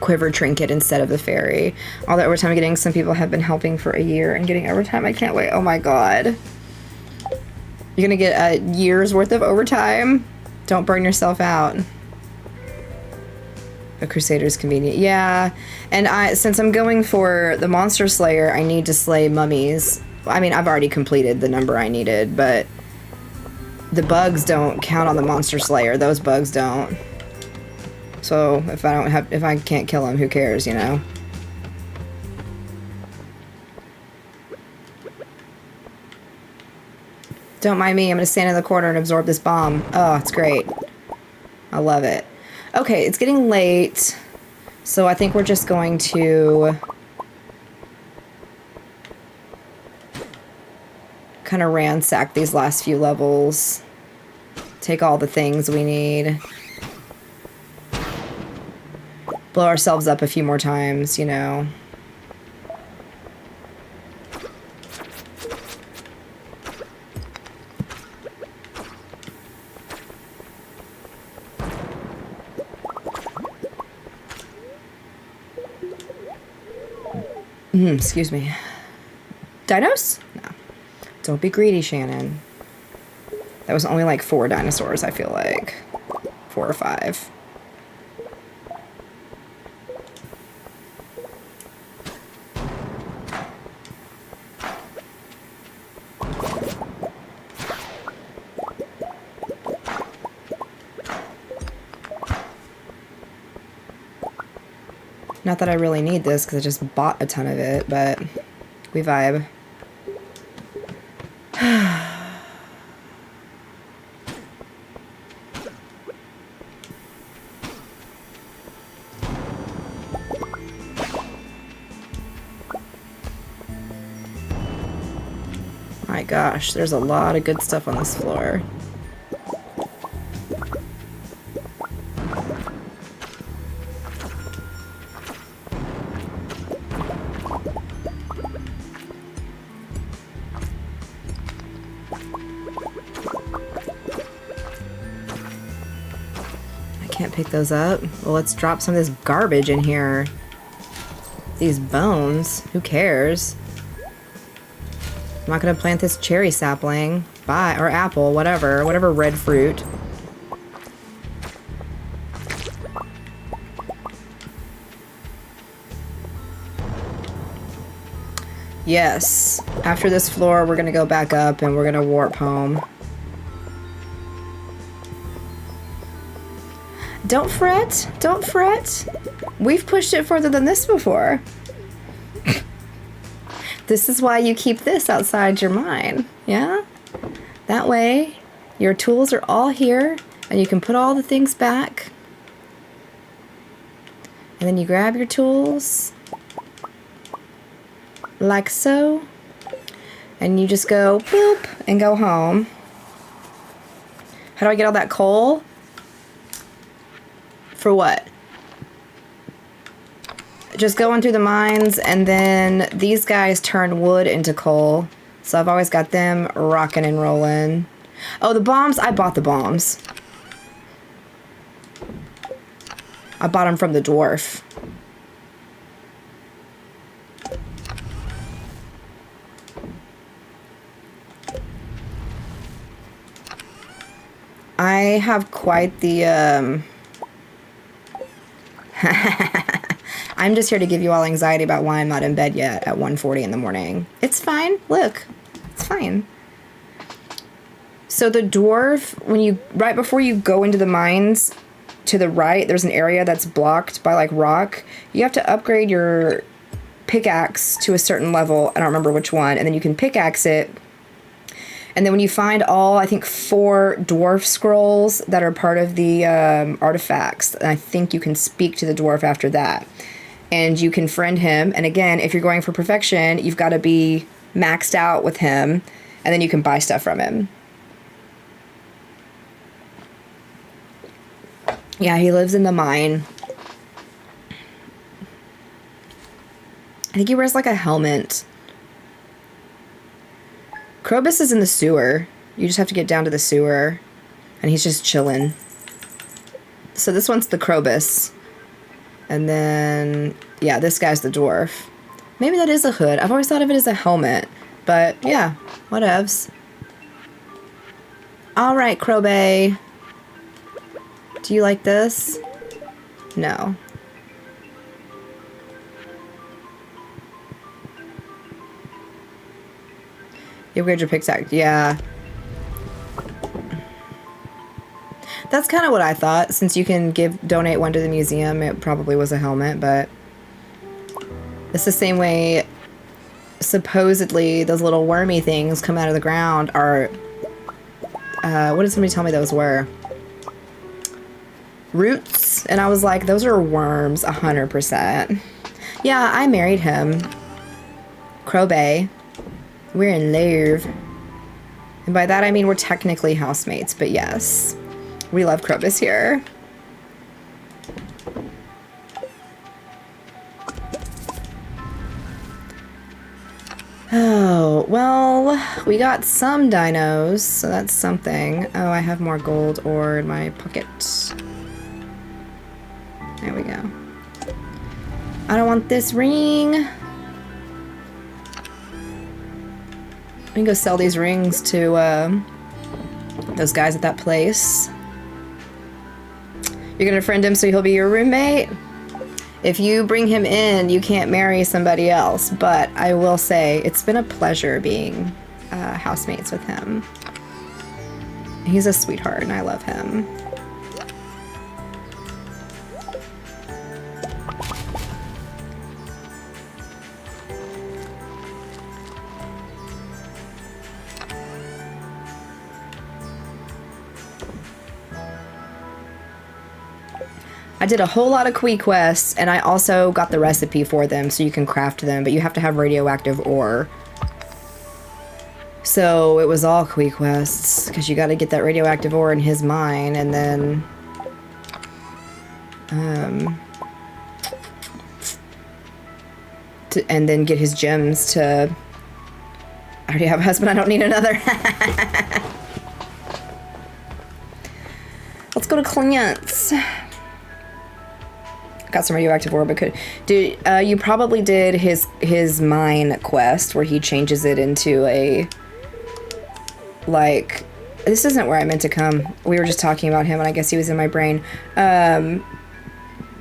quiver trinket instead of the fairy. All the overtime I'm getting, some people have been helping for a year and getting overtime. I can't wait. Oh my god. You're gonna get a year's worth of overtime? Don't burn yourself out. A crusader's convenient. Yeah, and since I'm going for the monster slayer, I need to slay mummies. I mean, I've already completed the number I needed, but the bugs don't count on the monster slayer. Those bugs don't. So if I can't kill them, who cares, you know? Don't mind me, I'm gonna stand in the corner and absorb this bomb. Oh, it's great. I love it. Okay, it's getting late, so I think we're just going to kind of ransack these last few levels. Take all the things we need. Blow ourselves up a few more times, you know. Excuse me. Dinos? No. Don't be greedy, Shannon. That was only like 4 dinosaurs, I feel like. 4 or 5. Not that I really need this because I just bought a ton of it, but we vibe. My gosh, there's a lot of good stuff on this floor. Can't pick those up. Well, let's drop some of this garbage in here. These bones. Who cares? I'm not gonna plant this cherry sapling. Bye. Or apple, whatever. Whatever red fruit. Yes. After this floor, we're gonna go back up and we're gonna warp home. Don't fret. Don't fret. We've pushed it further than this before. This is why you keep this outside your mind, yeah? That way, your tools are all here, and you can put all the things back. And then you grab your tools, like so, and you just go boop, and go home. How do I get all that coal? For what? Just going through the mines, and then these guys turn wood into coal. So I've always got them rocking and rolling. Oh, the bombs. I bought the bombs. I bought them from the dwarf. I have quite the, I'm just here to give you all anxiety about why I'm not in bed yet at 1:40 in the morning. It's fine. Look. It's fine. So the dwarf, right before you go into the mines, to the right, there's an area that's blocked by, like, rock. You have to upgrade your pickaxe to a certain level. I don't remember which one. And then you can pickaxe it. And then when you find all, I think, 4 dwarf scrolls that are part of the artifacts, I think you can speak to the dwarf after that. And you can friend him. And again, if you're going for perfection, you've got to be maxed out with him. And then you can buy stuff from him. Yeah, he lives in the mine. I think he wears, like, a helmet. Krobus is in the sewer. You just have to get down to the sewer. And he's just chilling. So this one's the Krobus. And then, yeah, this guy's the dwarf. Maybe that is a hood. I've always thought of it as a helmet. But, yeah, whatevs. Alright, Krobay. Do you like this? No. You upgrade your pickaxe. Yeah. That's kind of what I thought. Since you can donate one to the museum, it probably was a helmet, but it's the same way supposedly those little wormy things come out of the ground are, what did somebody tell me those were? Roots. And I was like, those are worms, 100%. Yeah, I married him. Krobay. We're in love. And by that I mean we're technically housemates, but yes. We love Krobus here. Oh, well, we got some dinos, so that's something. Oh, I have more gold ore in my pocket. There we go. I don't want this ring. We can go sell these rings to those guys at that place. You're gonna friend him so he'll be your roommate? If you bring him in, you can't marry somebody else, but I will say it's been a pleasure being housemates with him. He's a sweetheart and I love him. I did a whole lot of Kui quests, and I also got the recipe for them so you can craft them, but you have to have radioactive ore. So it was all Kui quests, because you got to get that radioactive ore in his mine, and then... and then get his gems to... I already have a husband, I don't need another. Let's go to Clint's. Got some radioactive ore, but could... you probably did his mine quest, where he changes it into a... Like... This isn't where I meant to come. We were just talking about him, and I guess he was in my brain.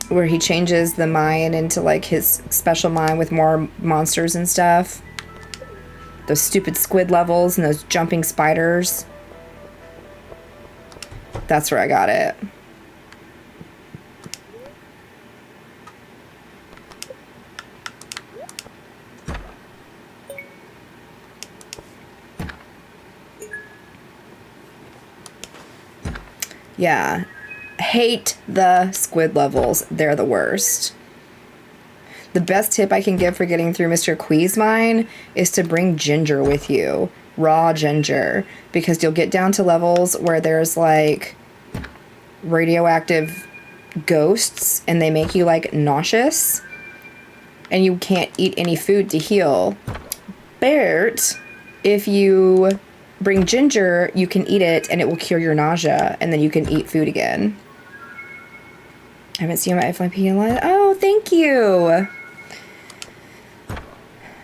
Where he changes the mine into, like, his special mine with more monsters and stuff. Those stupid squid levels and those jumping spiders. That's where I got it. Yeah. Hate the squid levels. They're the worst. The best tip I can give for getting through Mr. Kui's mine is to bring ginger with you. Raw ginger. Because you'll get down to levels where there's, like, radioactive ghosts, and they make you, like, nauseous. And you can't eat any food to heal. But if you bring ginger, you can eat it, and it will cure your nausea, and then you can eat food again. I haven't seen my FYP in a lot. Oh, thank you.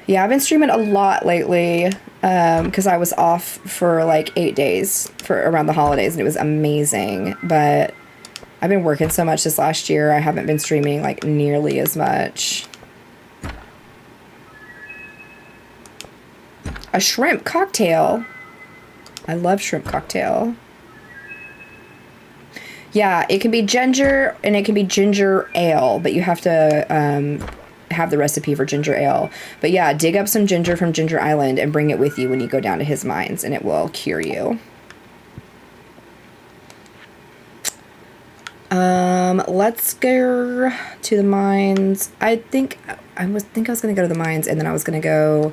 Yeah, I've been streaming a lot lately because I was off for like 8 days for around the holidays, and it was amazing. But I've been working so much this last year, I haven't been streaming like nearly as much. A shrimp cocktail. I love shrimp cocktail. Yeah, it can be ginger, and it can be ginger ale, but you have to have the recipe for ginger ale. But yeah, dig up some ginger from Ginger Island and bring it with you when you go down to his mines, and it will cure you. Let's go to the mines. I think I was gonna go to the mines, and then I was gonna go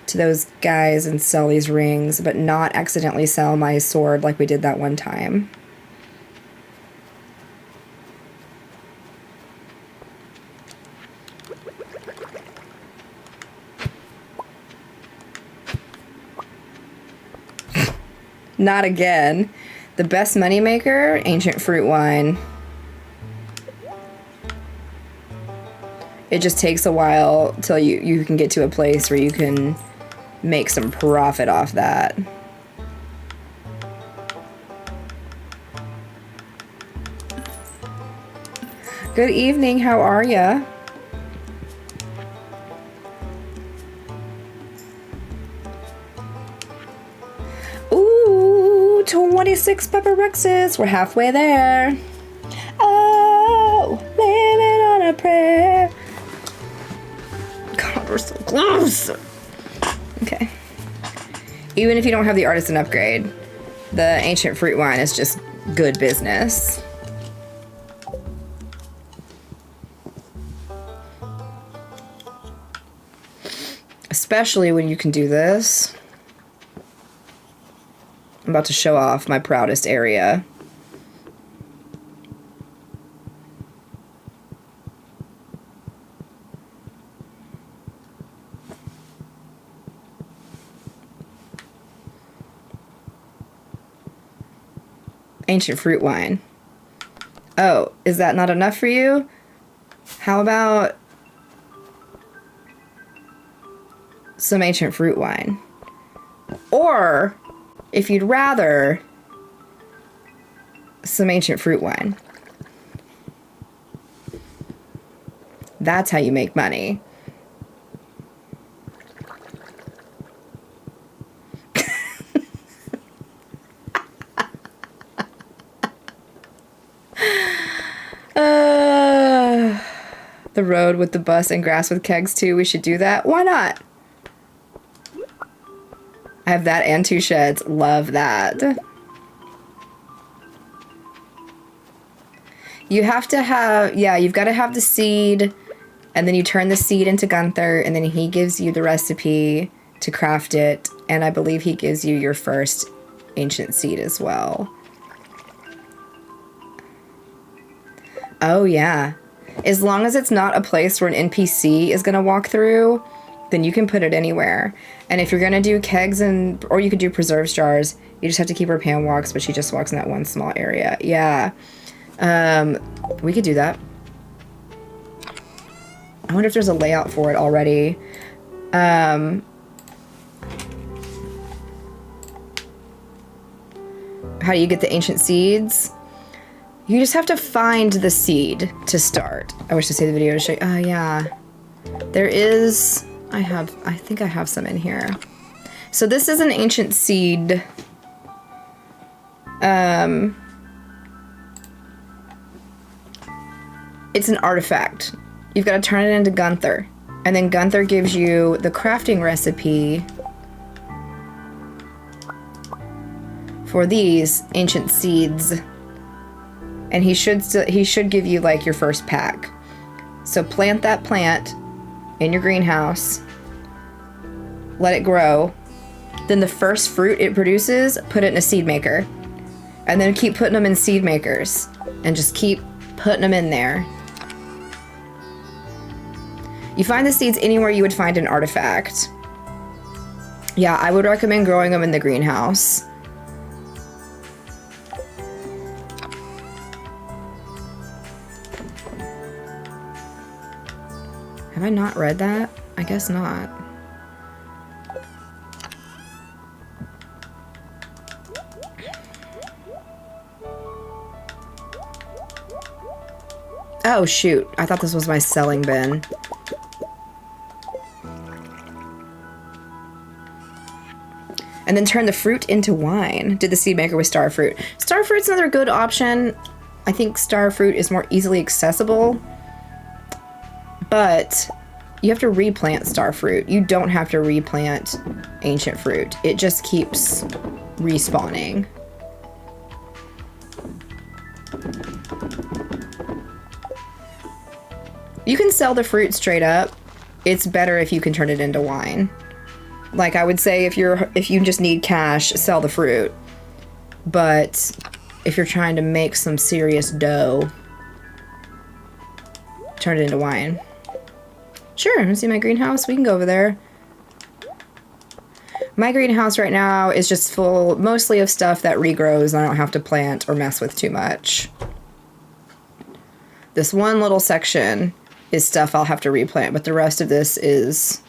to those guys and sell these rings, but not accidentally sell my sword like we did that one time. Not again. The best moneymaker, ancient fruit wine. It just takes a while till you can get to a place where you can make some profit off that. Good evening, how are ya? Ooh, 26 Pepper Rexes. We're halfway there. Oh, living on a prayer. God, we're so close. Okay. Even if you don't have the artisan upgrade, the ancient fruit wine is just good business. Especially when you can do this. I'm about to show off my proudest area. Ancient fruit wine. Oh, is that not enough for you? How about some ancient fruit wine? Or, if you'd rather, some ancient fruit wine. That's how you make money. The road with the bus and grass with kegs too. We should do that. Why not? I have that and 2 sheds. Love that. You have to have, yeah, you've got to have the seed, and then you turn the seed into Gunther, and then he gives you the recipe to craft it, and I believe he gives you your first ancient seed as well. Oh, yeah. As long as it's not a place where an NPC is going to walk through, then you can put it anywhere. And if you're going to do kegs or you could do preserves jars, you just have to keep her Pam walks, but she just walks in that one small area. Yeah. We could do that. I wonder if there's a layout for it already. How do you get the ancient seeds? You just have to find the seed to start. I wish to see the video to show you. Oh, yeah. There is... I think I have some in here. So this is an ancient seed. It's an artifact. You've got to turn it into Gunther. And then Gunther gives you the crafting recipe for these ancient seeds. And he should give you like your first pack. So plant that plant in your greenhouse. Let it grow. Then the first fruit it produces, put it in a seed maker. And then keep putting them in seed makers. And just keep putting them in there. You find the seeds anywhere you would find an artifact. Yeah, I would recommend growing them in the greenhouse. Have I not read that? I guess not. Oh, shoot. I thought this was my selling bin. And then turn the fruit into wine. Did the seed maker with star fruit. Star fruit's another good option. I think star fruit is more easily accessible. But you have to replant star fruit. You don't have to replant ancient fruit. It just keeps respawning. You can sell the fruit straight up. It's better if you can turn it into wine. Like I would say if you just need cash, sell the fruit. But if you're trying to make some serious dough, turn it into wine. Sure, you see my greenhouse? We can go over there. My greenhouse right now is just full mostly of stuff that regrows and I don't have to plant or mess with too much. This one little section is stuff I'll have to replant, but the rest of this is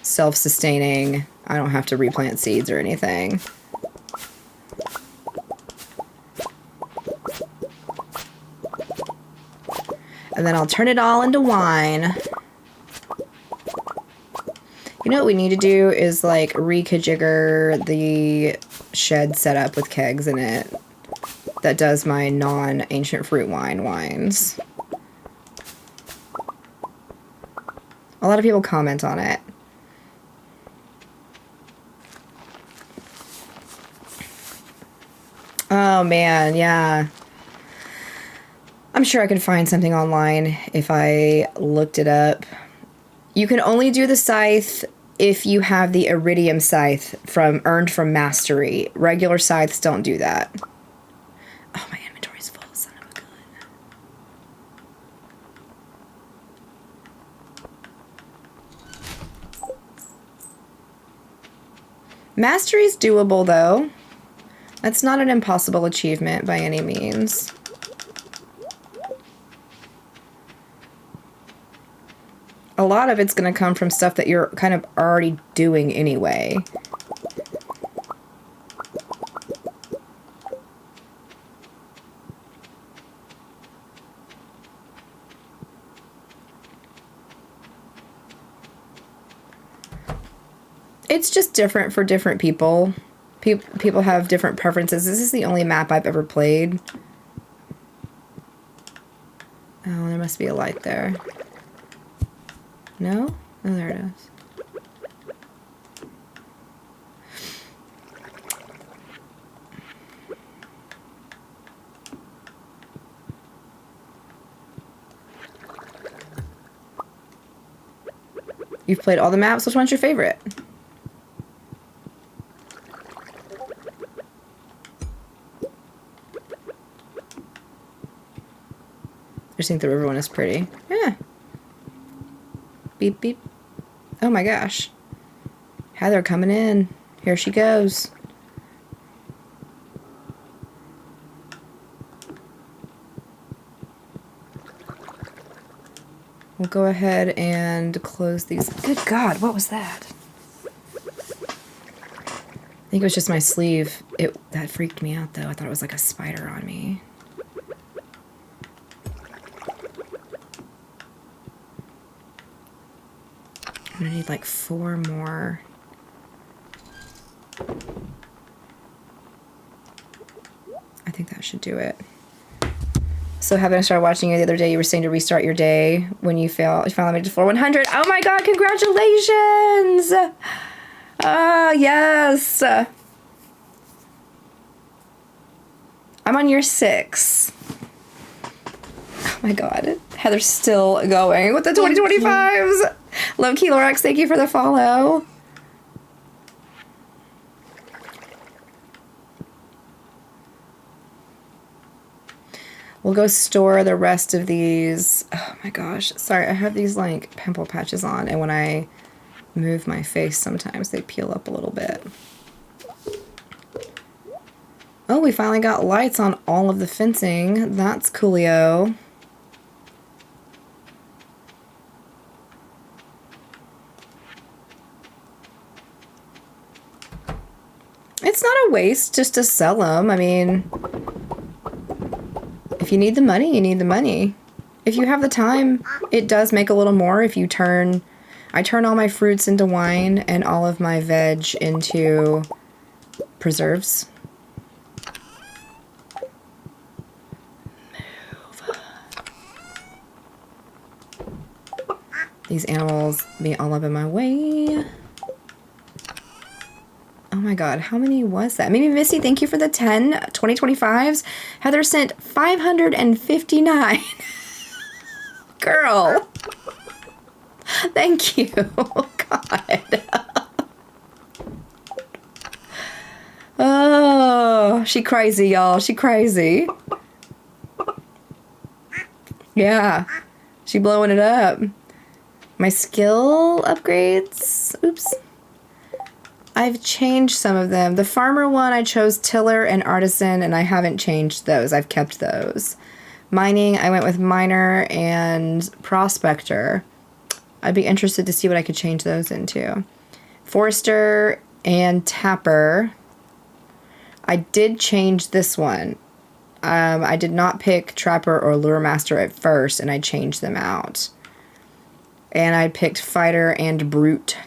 self-sustaining. I don't have to replant seeds or anything. And then I'll turn it all into wine. You know what we need to do is like rekajigger the shed setup with kegs in it that does my non-ancient fruit wines. A lot of people comment on it. Oh man, yeah. I'm sure I could find something online if I looked it up. You can only do the scythe if you have the iridium scythe earned from mastery. Regular scythes don't do that. Oh, my inventory's full, son of a gun. Mastery's doable though. That's not an impossible achievement by any means. A lot of it's going to come from stuff that you're kind of already doing anyway. It's just different for different people. People have different preferences. This is the only map I've ever played. Oh, there must be a light there. No? Oh, there it is. You've played all the maps. Which one's your favorite? I just think the river one is pretty. Yeah. Beep, beep. Oh my gosh. Heather coming in. Here she goes. We'll go ahead and close these. Good God, what was that? I think it was just my sleeve. That freaked me out though. I thought it was like a spider on me. I'm gonna need like 4 more. I think that should do it. So having started watching you the other day, you were saying to restart your day when you finally made it to floor 100. Oh my God, congratulations! Yes! I'm on year 6. Oh my God, Heather's still going with the 2025s. Love Key Lorax, thank you for the follow. We'll go store the rest of these. Oh my gosh. Sorry, I have these like pimple patches on, and when I move my face, sometimes they peel up a little bit. Oh, we finally got lights on all of the fencing. That's coolio. It's not a waste just to sell them. I mean, if you need the money, you need the money. If you have the time, it does make a little more if you turn... I turn all my fruits into wine and all of my veg into preserves. Move. These animals be all up in my way. Oh my God, how many was that? Maybe Missy, thank you for the 10 2025s. Heather sent 559. Girl. Thank you. God. Oh, she crazy, y'all. She crazy. Yeah. She blowing it up. My skill upgrades. Oops. I've changed some of them. The farmer one, I chose tiller and artisan, and I haven't changed those. I've kept those. Mining, I went with miner and prospector. I'd be interested to see what I could change those into. Forester and tapper. I did change this one. I did not pick trapper or lure master at first, and I changed them out. And I picked fighter and brute.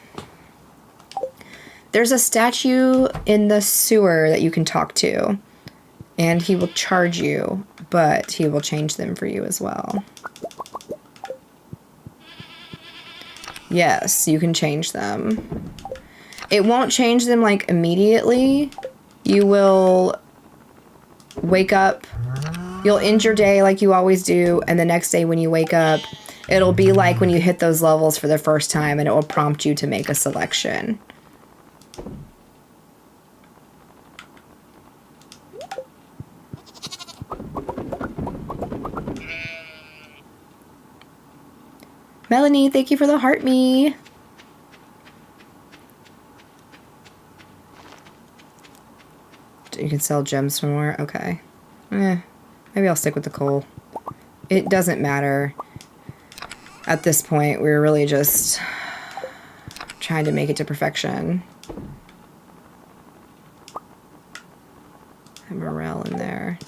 There's a statue in the sewer that you can talk to, and he will charge you, but he will change them for you as well. Yes, you can change them. It won't change them like immediately. You will wake up, you'll end your day like you always do, and the next day when you wake up, it'll be like when you hit those levels for the first time, and it will prompt you to make a selection. Melanie, thank you for the heart me. You can sell gems for more? Okay. Maybe I'll stick with the coal. It doesn't matter. At this point, we're really just trying to make it to perfection. Have morale in there.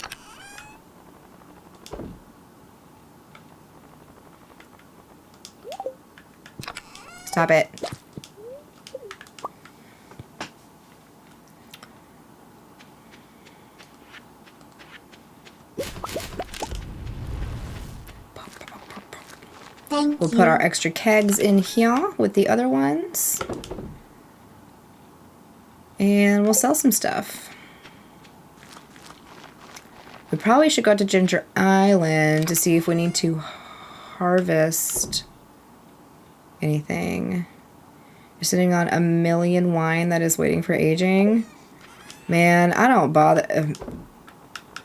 Stop it. We'll put our extra kegs in here with the other ones. And we'll sell some stuff. We probably should go to Ginger Island to see if we need to harvest anything. You're sitting on 1,000,000 wine that is waiting for aging. Man, I don't bother.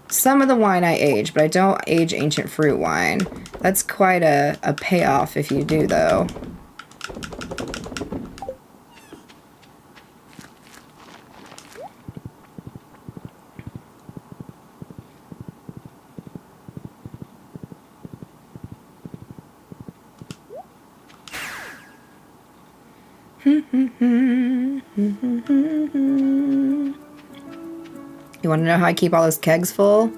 Some of the wine I age, but I don't age ancient fruit wine. That's quite a payoff if you do, though. You want to know how I keep all those kegs full?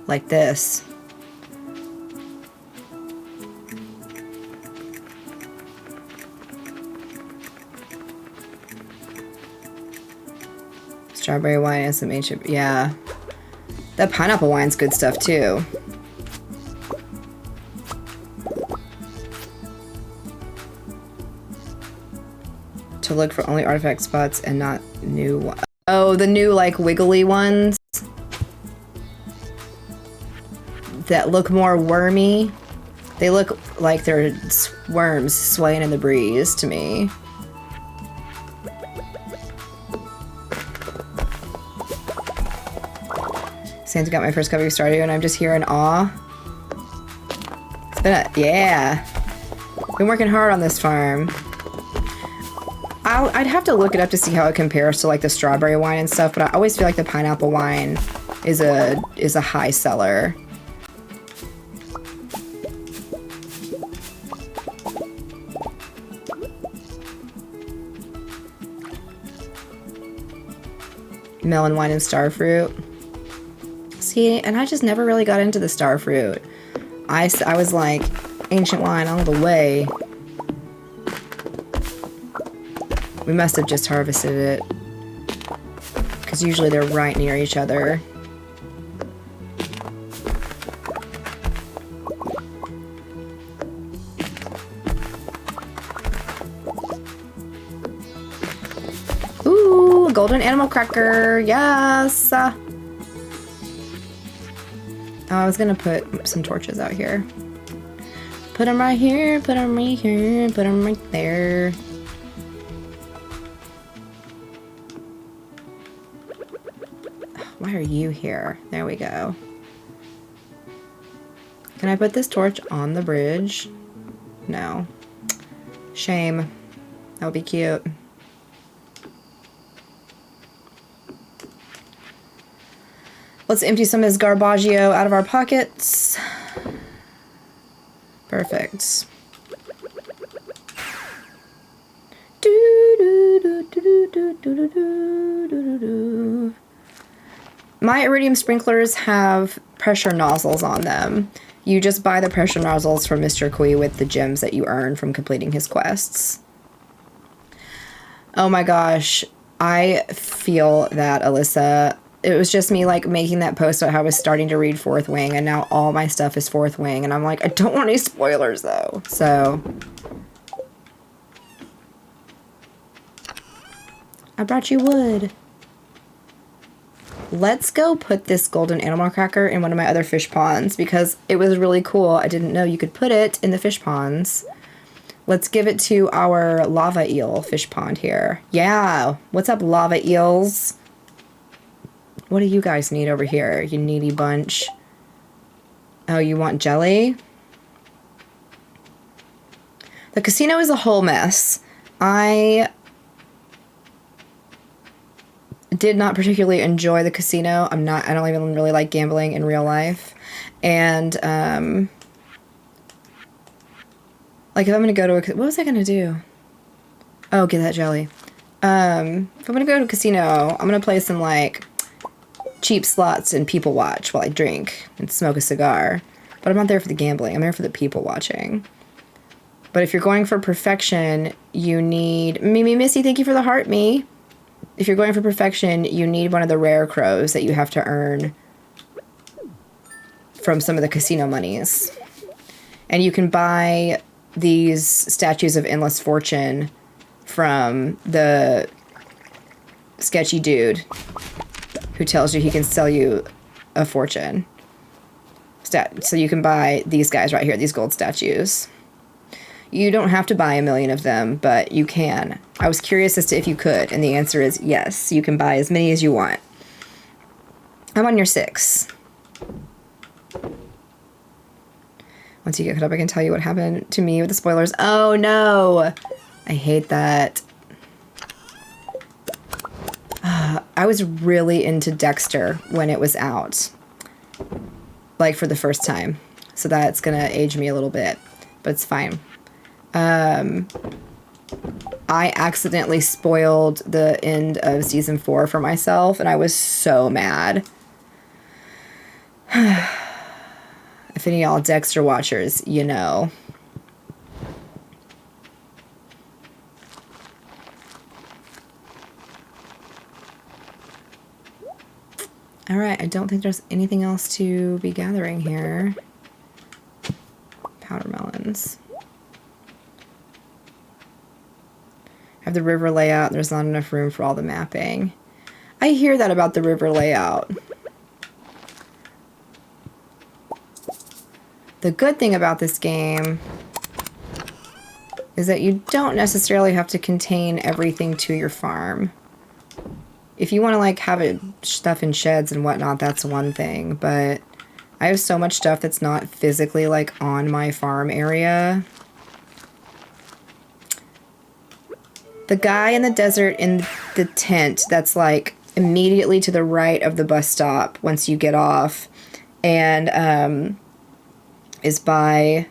Like this. Strawberry wine and some ancient... Yeah. That pineapple wine's good stuff, too. To look for only artifact spots and not new... Oh, the new, like, wiggly ones. That look more wormy. They look like they're worms swaying in the breeze to me. Santa got my first copy of Stardew and I'm just here in awe. It's been yeah. Been working hard on this farm. I'd have to look it up to see how it compares to like the strawberry wine and stuff, but I always feel like the pineapple wine is a high seller. Melon wine and starfruit. See, and I just never really got into the starfruit. I was like, ancient wine all the way. We must have just harvested it. Because usually they're right near each other. Ooh, golden animal cracker. Yes. Oh, I was gonna put some torches out here. Put them right here, put them right here, put them right there. Why are you here? There we go. Can I put this torch on the bridge? No. Shame. That would be cute. Let's empty some of this garbaggio out of our pockets. Perfect. My iridium sprinklers have pressure nozzles on them. You just buy the pressure nozzles from Mr. Kui with the gems that you earn from completing his quests. Oh my gosh. I feel that, Alyssa. It was just me like making that post about how I was starting to read Fourth Wing and now all my stuff is Fourth Wing and I'm like, I don't want any spoilers though. So I brought you wood. Let's go put this golden animal cracker in one of my other fish ponds because it was really cool. I didn't know you could put it in the fish ponds. Let's give it to our lava eel fish pond here. Yeah. What's up, lava eels? What do you guys need over here, you needy bunch? Oh, you want jelly? The casino is a whole mess. I did not particularly enjoy the casino. I don't even really like gambling in real life. And, like if I'm gonna go to what was I gonna do? Oh, get that jelly. If I'm gonna go to a casino, I'm gonna play some, like, cheap slots and people watch while I drink and smoke a cigar. But I'm not there for the gambling. I'm there for the people watching. But if you're going for perfection, you need... Missy, thank you for the heart, me. If you're going for perfection, you need one of the rare crows that you have to earn from some of the casino monies. And you can buy these statues of endless fortune from the sketchy dude who tells you he can sell you a fortune. So you can buy these guys right here, these gold statues. You don't have to buy 1,000,000 of them, but you can. I was curious as to if you could, and the answer is yes. You can buy as many as you want. I'm on your 6. Once you get caught up, I can tell you what happened to me with the spoilers. Oh, no! I hate that. I was really into Dexter when it was out. Like, for the first time. So that's gonna age me a little bit. But it's fine. I accidentally spoiled the end of season 4 for myself, and I was so mad. If any of y'all Dexter watchers, you know. Alright, I don't think there's anything else to be gathering here. Powder melons. I have the river layout. There's not enough room for all the mapping. I hear that about the river layout. The good thing about this game is that you don't necessarily have to contain everything to your farm. If you want to like have it stuff in sheds and whatnot, that's one thing, but I have so much stuff that's not physically like on my farm area. The guy in the desert in the tent that's like immediately to the right of the bus stop once you get off, and is by,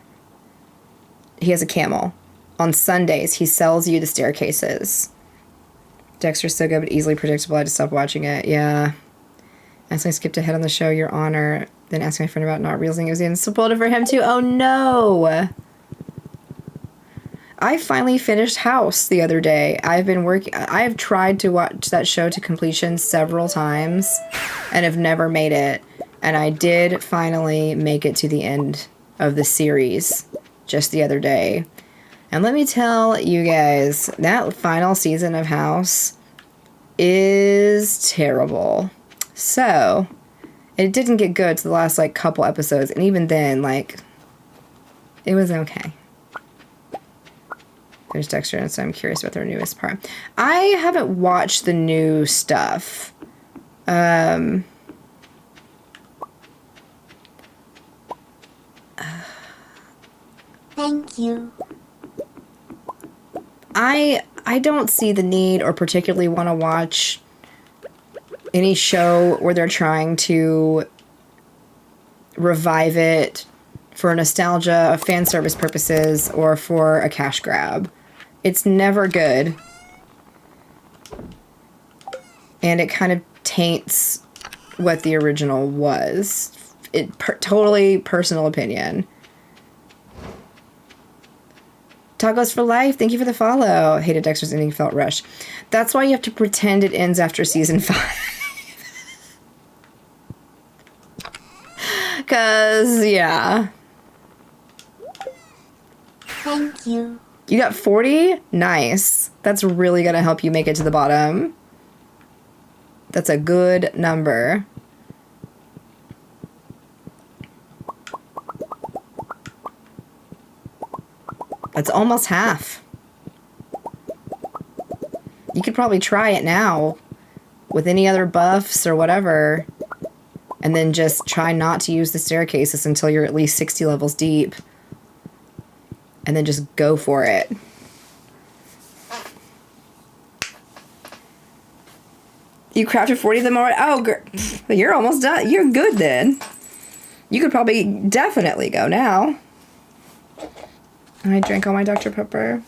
he has a camel. On Sundays, he sells you the staircases. Dexter's so good, but easily predictable. I had to stop watching it. Yeah. As I skipped ahead on the show, Your Honor, then asked my friend about not realizing it was in. Spoiled it for him too. Oh no! I finally finished House the other day. I have tried to watch that show to completion several times and have never made it. And I did finally make it to the end of the series just the other day. And let me tell you guys, that final season of House is terrible. So, it didn't get good to the last, like, couple episodes. And even then, like, it was okay. There's Dexter, and so I'm curious about their newest part. I haven't watched the new stuff. Thank you. I don't see the need or particularly want to watch any show where they're trying to revive it for nostalgia, fan service purposes, or for a cash grab. It's never good. And it kind of taints what the original was. Totally personal opinion. Tacos for life, thank you for the follow. Hated Dexter's ending, felt rushed. That's why you have to pretend it ends after season 5. Cause, yeah. Thank you. You got 40? Nice. That's really gonna help you make it to the bottom. That's a good number. That's almost half. You could probably try it now with any other buffs or whatever, and then just try not to use the staircases until you're at least 60 levels deep, and then just go for it. You crafted 40 of them already? Oh, you're almost done. You're good then. You could probably definitely go now. I drank all my Dr. Pepper.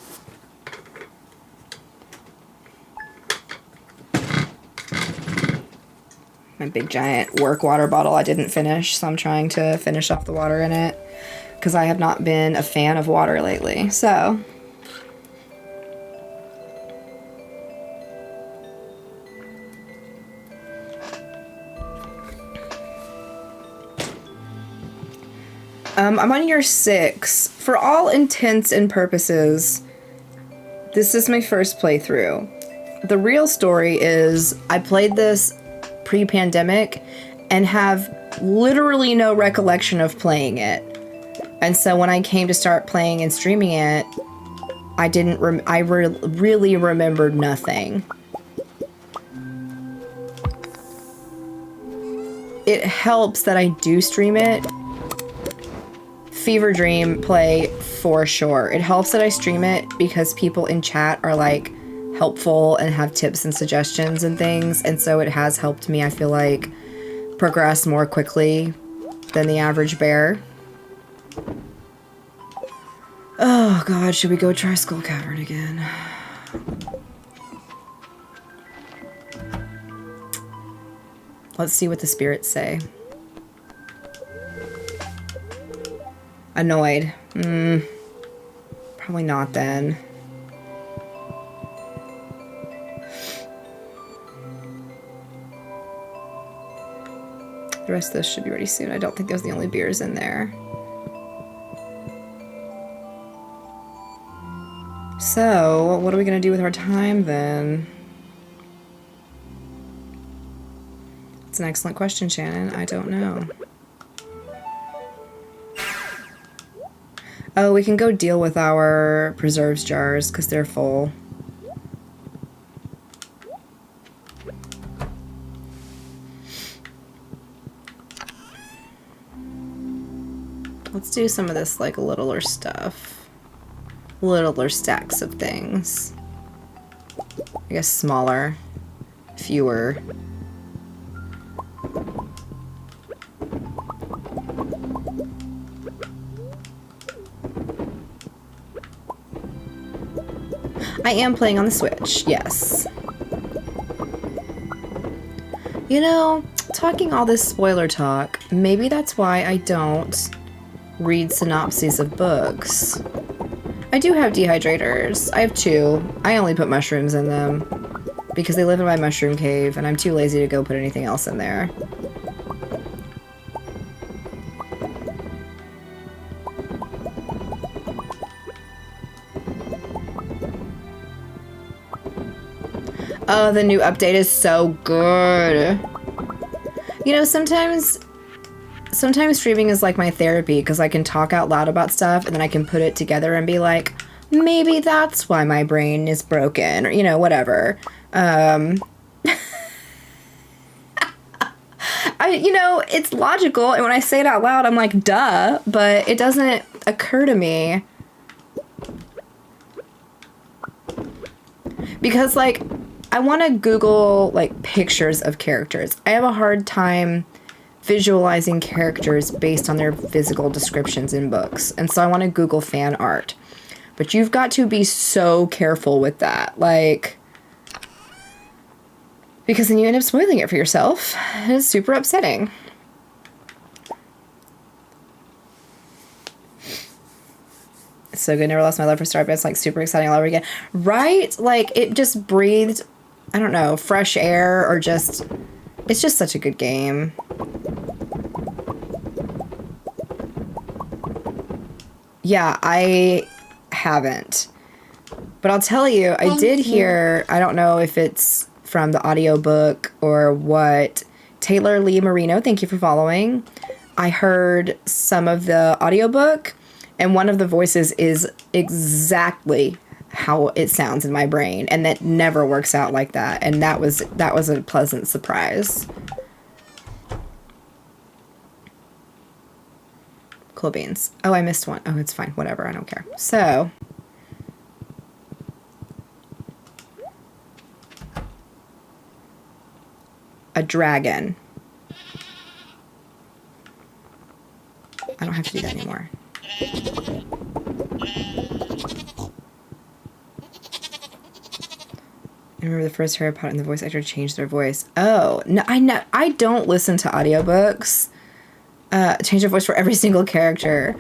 My big giant work water bottle I didn't finish, so I'm trying to finish off the water in it because I have not been a fan of water lately. So, I'm on year 6. For all intents and purposes, this is my first playthrough. The real story is I played this pre-pandemic and have literally no recollection of playing it. And so when I came to start playing and streaming it, I didn't, really remembered nothing. It helps that I do stream it. Fever Dream play for sure. It helps that I stream it because people in chat are like helpful and have tips and suggestions and things. And so it has helped me, I feel like, progress more quickly than the average bear. Oh god, should we go try Skull Cavern again? Let's see what the spirits say. Annoyed. Probably not then. The rest of this should be ready soon. I don't think those are the only beers in there. So, what are we gonna do with our time then? It's an excellent question, Shannon. I don't know. Oh, we can go deal with our preserves jars because they're full. Let's do some of this like littler stuff. Littler stacks of things. I guess smaller, fewer. I am playing on the Switch, yes. You know, talking all this spoiler talk, maybe that's why I don't read synopses of books. I do have dehydrators. I have 2. I only put mushrooms in them because they live in my mushroom cave and I'm too lazy to go put anything else in there. Oh, the new update is so good. You know, sometimes streaming is like my therapy because I can talk out loud about stuff and then I can put it together and be like, maybe that's why my brain is broken, or, you know, whatever. You know, it's logical, and when I say it out loud, I'm like, duh, but it doesn't occur to me. Because, like, I want to Google, like, pictures of characters. I have a hard time visualizing characters based on their physical descriptions in books. And so I want to Google fan art. But you've got to be so careful with that. Like, because then you end up spoiling it for yourself. It's super upsetting. It's so good. Never lost my love for Stardew. It's like super exciting all over again. Right? Like, it just breathed, I don't know, fresh air or just, it's just such a good game. Yeah, I haven't. But I'll tell you, I did hear, I don't know if it's from the audiobook or what, Taylor Lee Marino, thank you for following. I heard some of the audiobook, and one of the voices is exactly how it sounds in my brain, and that never works out like that, and that was a pleasant surprise. Cool beans. Oh, I missed one. Oh, it's fine. Whatever. I don't care. So, a dragon. I don't have to do that anymore. I remember the first Harry Potter and the voice actor changed their voice. Oh, no, I don't listen to audiobooks. Change their voice for every single character.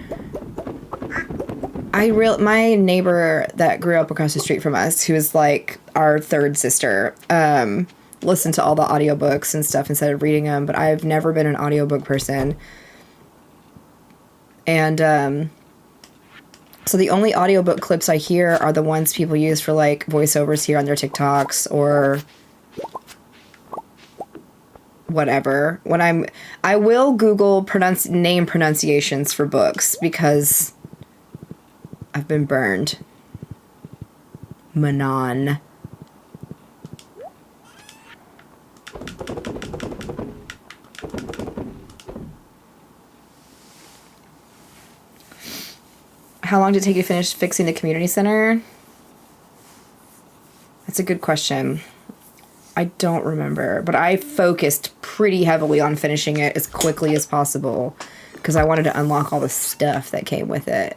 My neighbor that grew up across the street from us, who is like our third sister, listened to all the audiobooks and stuff instead of reading them, but I've never been an audiobook person. And so the only audiobook clips I hear are the ones people use for like voiceovers here on their TikToks or whatever. I will Google name pronunciations for books because I've been burned. Manon. How long did it take you to finish fixing the community center? That's a good question. I don't remember, but I focused pretty heavily on finishing it as quickly as possible because I wanted to unlock all the stuff that came with it.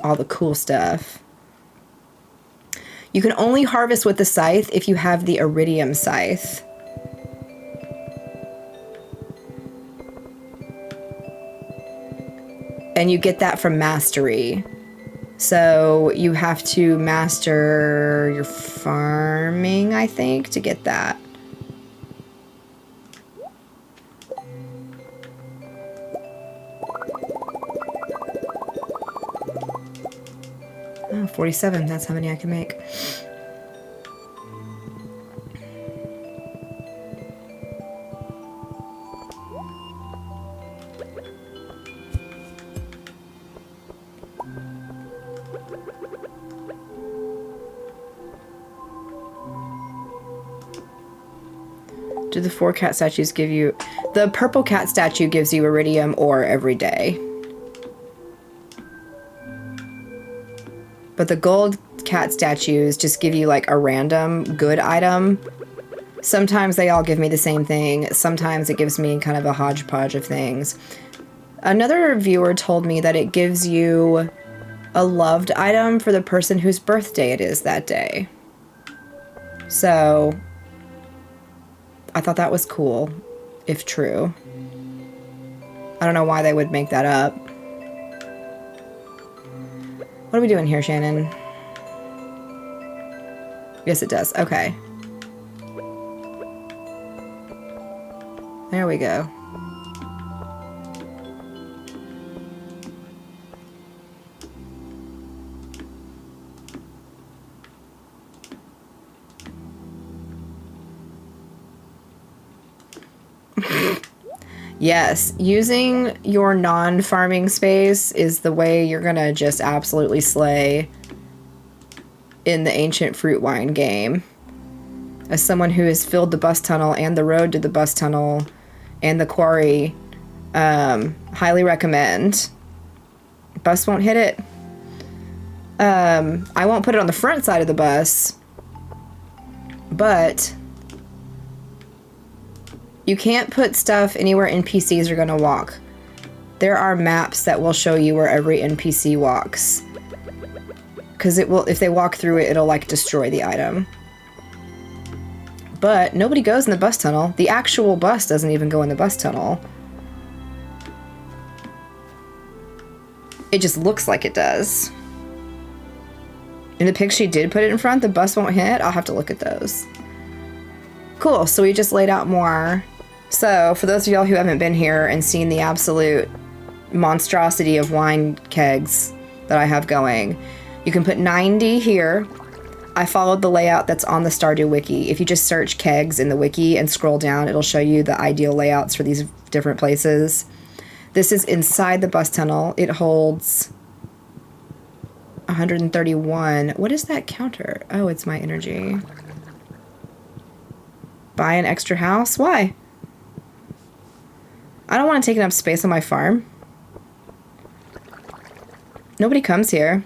All the cool stuff. You can only harvest with the scythe if you have the iridium scythe. And you get that from mastery. So you have to master your farming, I think, to get that. Oh, 47, that's how many I can make. Do the 4 cat statues give you... The purple cat statue gives you iridium ore every day. But the gold cat statues just give you like a random good item. Sometimes they all give me the same thing. Sometimes it gives me kind of a hodgepodge of things. Another viewer told me that it gives you a loved item for the person whose birthday it is that day. So... I thought that was cool, if true. I don't know why they would make that up. What are we doing here, Shannon? Yes, it does. Okay. There we go. Yes, using your non-farming space is the way you're gonna just absolutely slay in the ancient fruit wine game. As someone who has filled the bus tunnel and the road to the bus tunnel and the quarry, highly recommend. Bus won't hit it. I won't put it on the front side of the bus, but... You can't put stuff anywhere NPCs are going to walk. There are maps that will show you where every NPC walks. Because it will, if they walk through it, it'll like destroy the item. But nobody goes in the bus tunnel. The actual bus doesn't even go in the bus tunnel. It just looks like it does. In the pics she did put it in front, the bus won't hit. I'll have to look at those. Cool, so we just laid out more. So, for those of y'all who haven't been here and seen the absolute monstrosity of wine kegs that I have going, you can put 90 here. I followed the layout that's on the Stardew wiki. If you just search kegs in the wiki and scroll down, it'll show you the ideal layouts for these different places. This is inside the bus tunnel. It holds 131. What is that counter? Oh, it's my energy. Buy an extra house? Why? I don't want to take up space on my farm. Nobody comes here.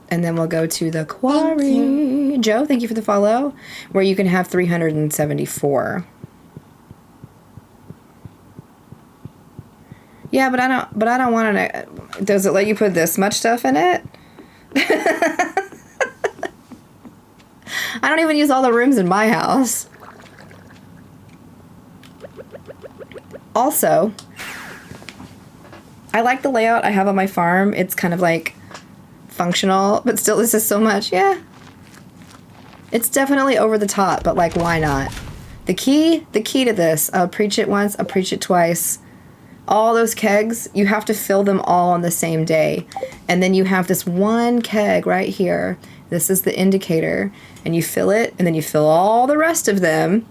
And then we'll go to the quarry. Joe, thank you for the follow. Where you can have 374. Yeah, but I don't want to. Does it let you put this much stuff in it? I don't even use all the rooms in my house. Also, I like the layout I have on my farm. It's kind of like functional, but still this is so much. Yeah. It's definitely over the top, but like why not? The key to this, I'll preach it once, I'll preach it twice. all those kegs, you have to fill them all on the same day. And then you have this one keg right here. This is the indicator. And you fill it, and then you fill all the rest of them.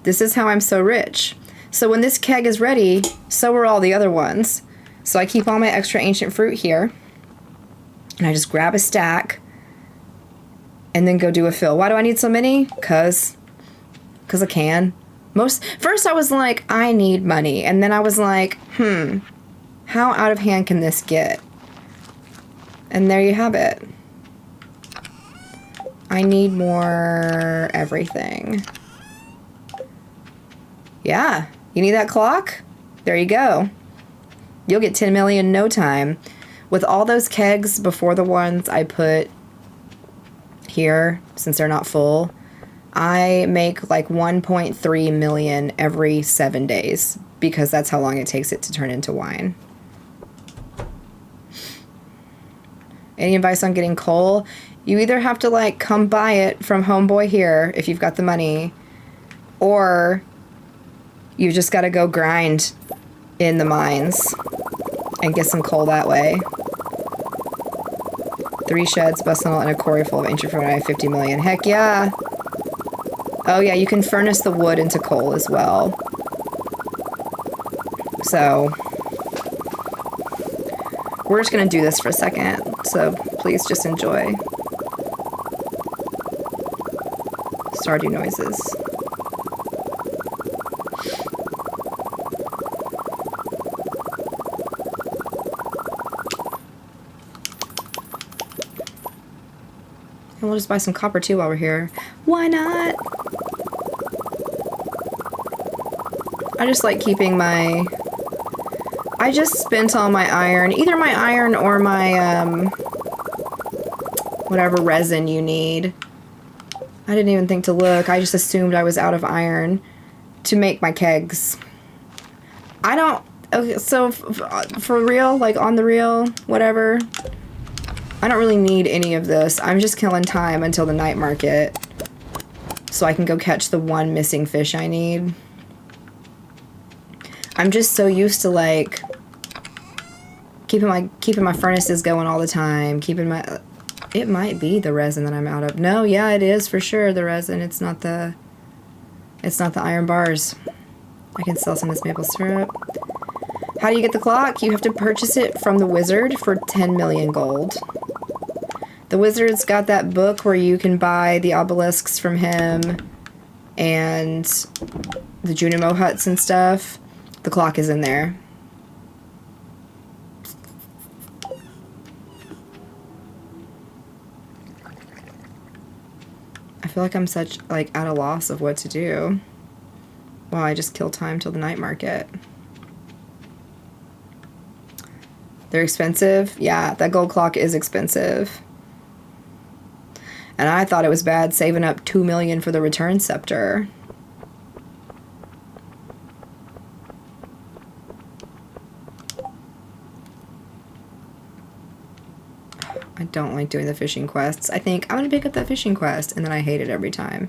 This is how I'm so rich. So when this keg is ready, so are all the other ones. So I keep all my extra ancient fruit here. And I just grab a stack and then go do a fill. Why do I need so many? Cause I can. First I was like, I need money. And then I was like, how out of hand can this get? And there you have it. I need more everything. Yeah, you need that clock? There you go. You'll get 10 million in no time. With all those kegs before the ones I put here, since they're not full, I make like 1.3 million every 7 days because that's how long it takes it to turn into wine. Any advice on getting coal? You either have to like come buy it from Homeboy here if you've got the money, or you just got to go grind in the mines and get some coal that way. 3 sheds, bustle, and a quarry full of ancient fruit. I have 50 million. Heck yeah. Oh yeah, you can furnace the wood into coal as well. So we're just gonna do this for a second, so please just enjoy. Stardew noises. And we'll just buy some copper too while we're here. Why not? I just like keeping my... I just spent all my iron. Either my iron or my, whatever resin you need. I didn't even think to look. I just assumed I was out of iron to make my kegs. I don't... Okay, so for real, like on the real, whatever... I don't really need any of this. I'm just killing time until the night market so I can go catch the one missing fish I need. I'm just so used to like keeping my furnaces going all the time, keeping my... It might be the resin that I'm out of. No, yeah, it is for sure the resin. It's not the iron bars. I can sell some of this maple syrup. How do you get the clock? You have to purchase it from the wizard for 10 million gold. The wizard's got that book where you can buy the obelisks from him and the Junimo huts and stuff. The clock is in there. I feel like I'm such, like, at a loss of what to do. Well, I just kill time till the night market. They're expensive? Yeah, that gold clock is expensive. And I thought it was bad saving up 2 million for the return scepter. I don't like doing the fishing quests. I think I'm gonna pick up that fishing quest, and then I hate it every time.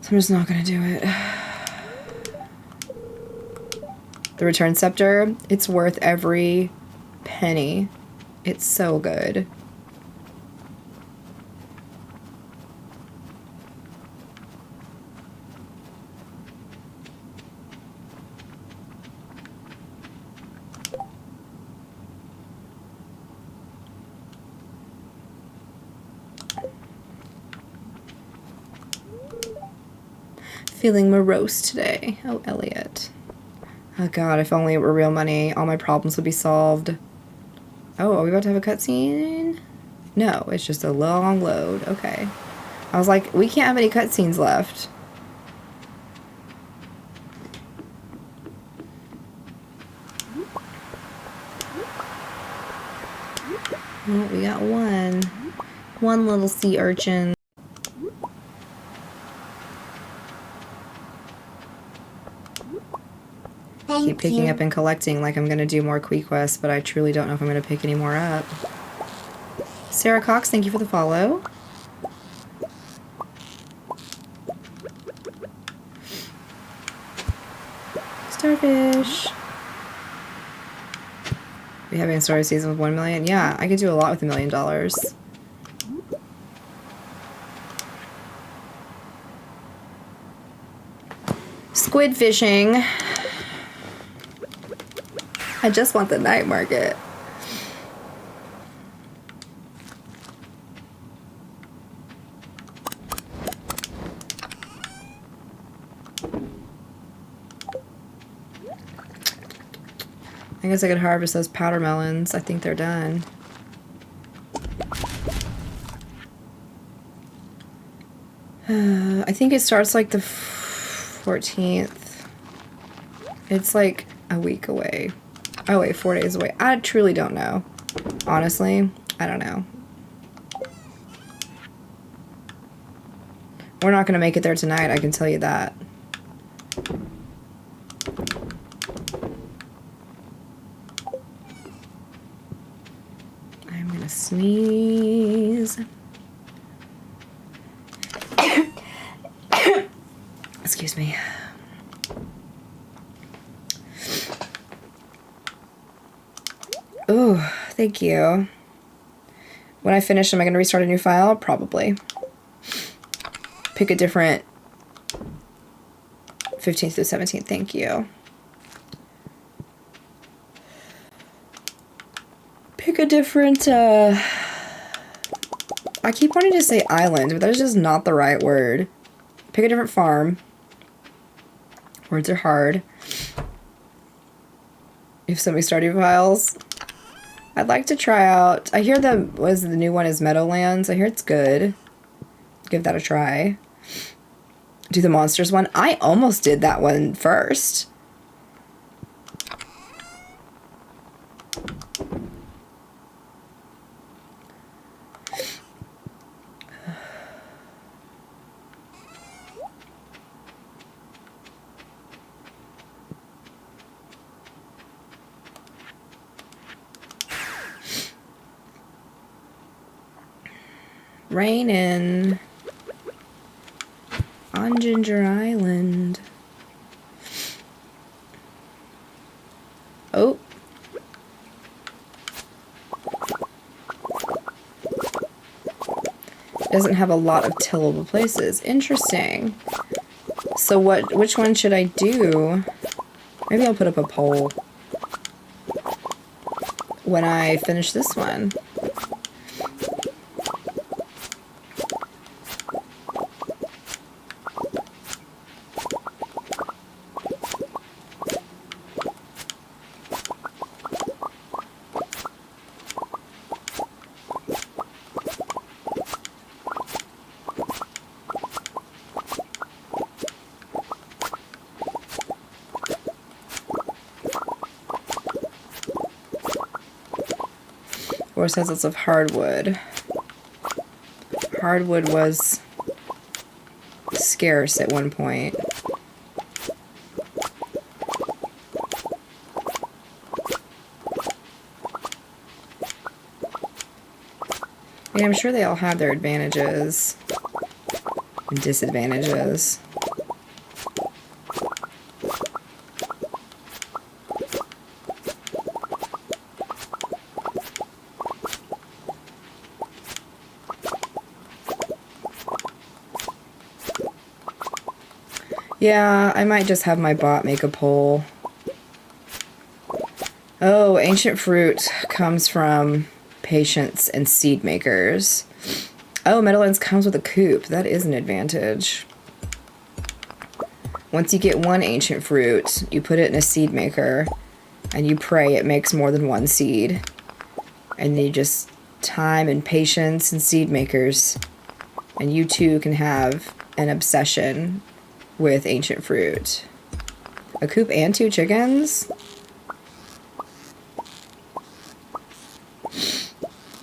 So I'm just not gonna do it. The return scepter, it's worth every penny. It's so good. Feeling morose today. Oh, Elliot. Oh god, if only it were real money, all my problems would be solved. Oh, are we about to have a cutscene? No, it's just a long load. Okay. I was like, we can't have any cutscenes left. Oh, we got one. One little sea urchin. Keep picking up and collecting like I'm going to do more Quee quests, but I truly don't know if I'm going to pick any more up. Sarah Cox, thank you for the follow. Starfish. We having a story season with 1 million? Yeah, I could do a lot with $1 million. Squid fishing. I just want the night market. I guess I could harvest those powder melons. I think they're done. I think it starts like the 14th. It's like a week away. Oh wait, 4 days away. I truly don't know. Honestly, I don't know. We're not gonna make it there tonight, I can tell you that. I'm gonna sneeze. Excuse me. Oh, thank you. When I finish, am I going to restart a new file? Probably. Pick a different 15th to 17th. Thank you. Pick a different, I keep wanting to say island, but that is just not the right word. Pick a different farm. Words are hard. If somebody Stardew files. I'd like to try out, I hear the new one is Meadowlands. I hear it's good. Give that a try. Do the monsters one. I almost did that one first. Rainin' on Ginger Island. Oh. Doesn't have a lot of tillable places. Interesting. So which one should I do? Maybe I'll put up a poll when I finish this one. Or says lots of hardwood. Hardwood was scarce at one point. Yeah, I'm sure they all have their advantages and disadvantages. Yeah, I might just have my bot make a poll. Oh, ancient fruit comes from patients and seed makers. Oh, Meadowlands comes with a coop. That is an advantage. Once you get one ancient fruit, you put it in a seed maker, and you pray it makes more than one seed. And you just time and patience and seed makers, and you too can have an obsession with ancient fruit. A coop and 2 chickens?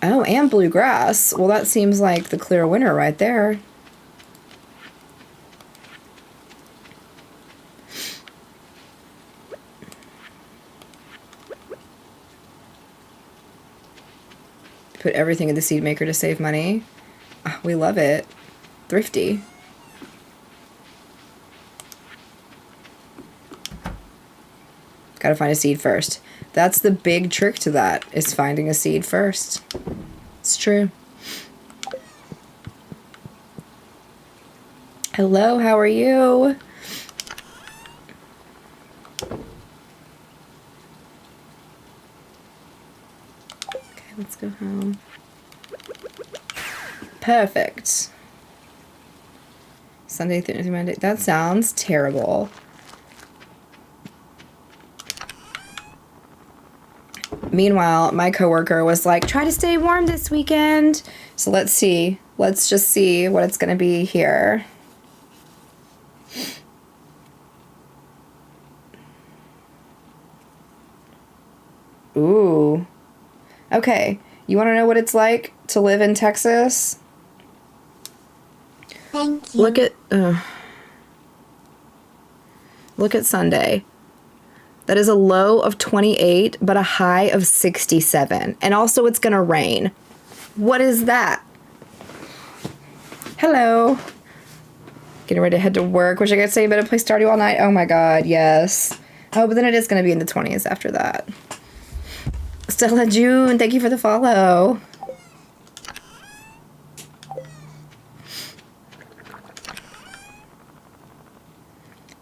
Oh, and bluegrass. Well, that seems like the clear winner right there. Put everything in the seed maker to save money. We love it. Thrifty. Gotta find a seed first. That's the big trick to that, is finding a seed first. It's true. Hello, how are you? Okay, let's go home. Perfect. Sunday through Monday. That sounds terrible. Meanwhile, my coworker was like, try to stay warm this weekend. So let's see. Let's just see what it's going to be here. Ooh. Okay. You want to know what it's like to live in Texas? Thank you. Look at Sunday. That is a low of 28, but a high of 67. And also it's going to rain. What is that? Hello. Getting ready to head to work. Wish I could say better play Stardew all night. Oh my god, yes. Oh, but then it is going to be in the 20s after that. Stella June, thank you for the follow.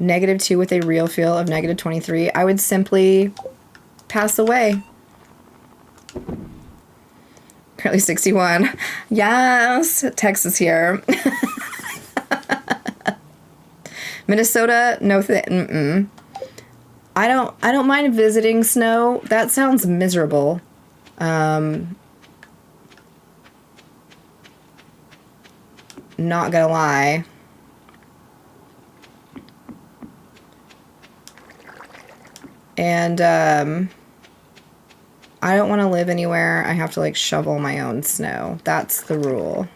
-2 with a real feel of -23. I would simply pass away. Currently 61. Yes, Texas here. Minnesota, no I don't mind visiting snow. That sounds miserable. Not gonna lie. And I don't want to live anywhere I have to like shovel my own snow. That's the rule.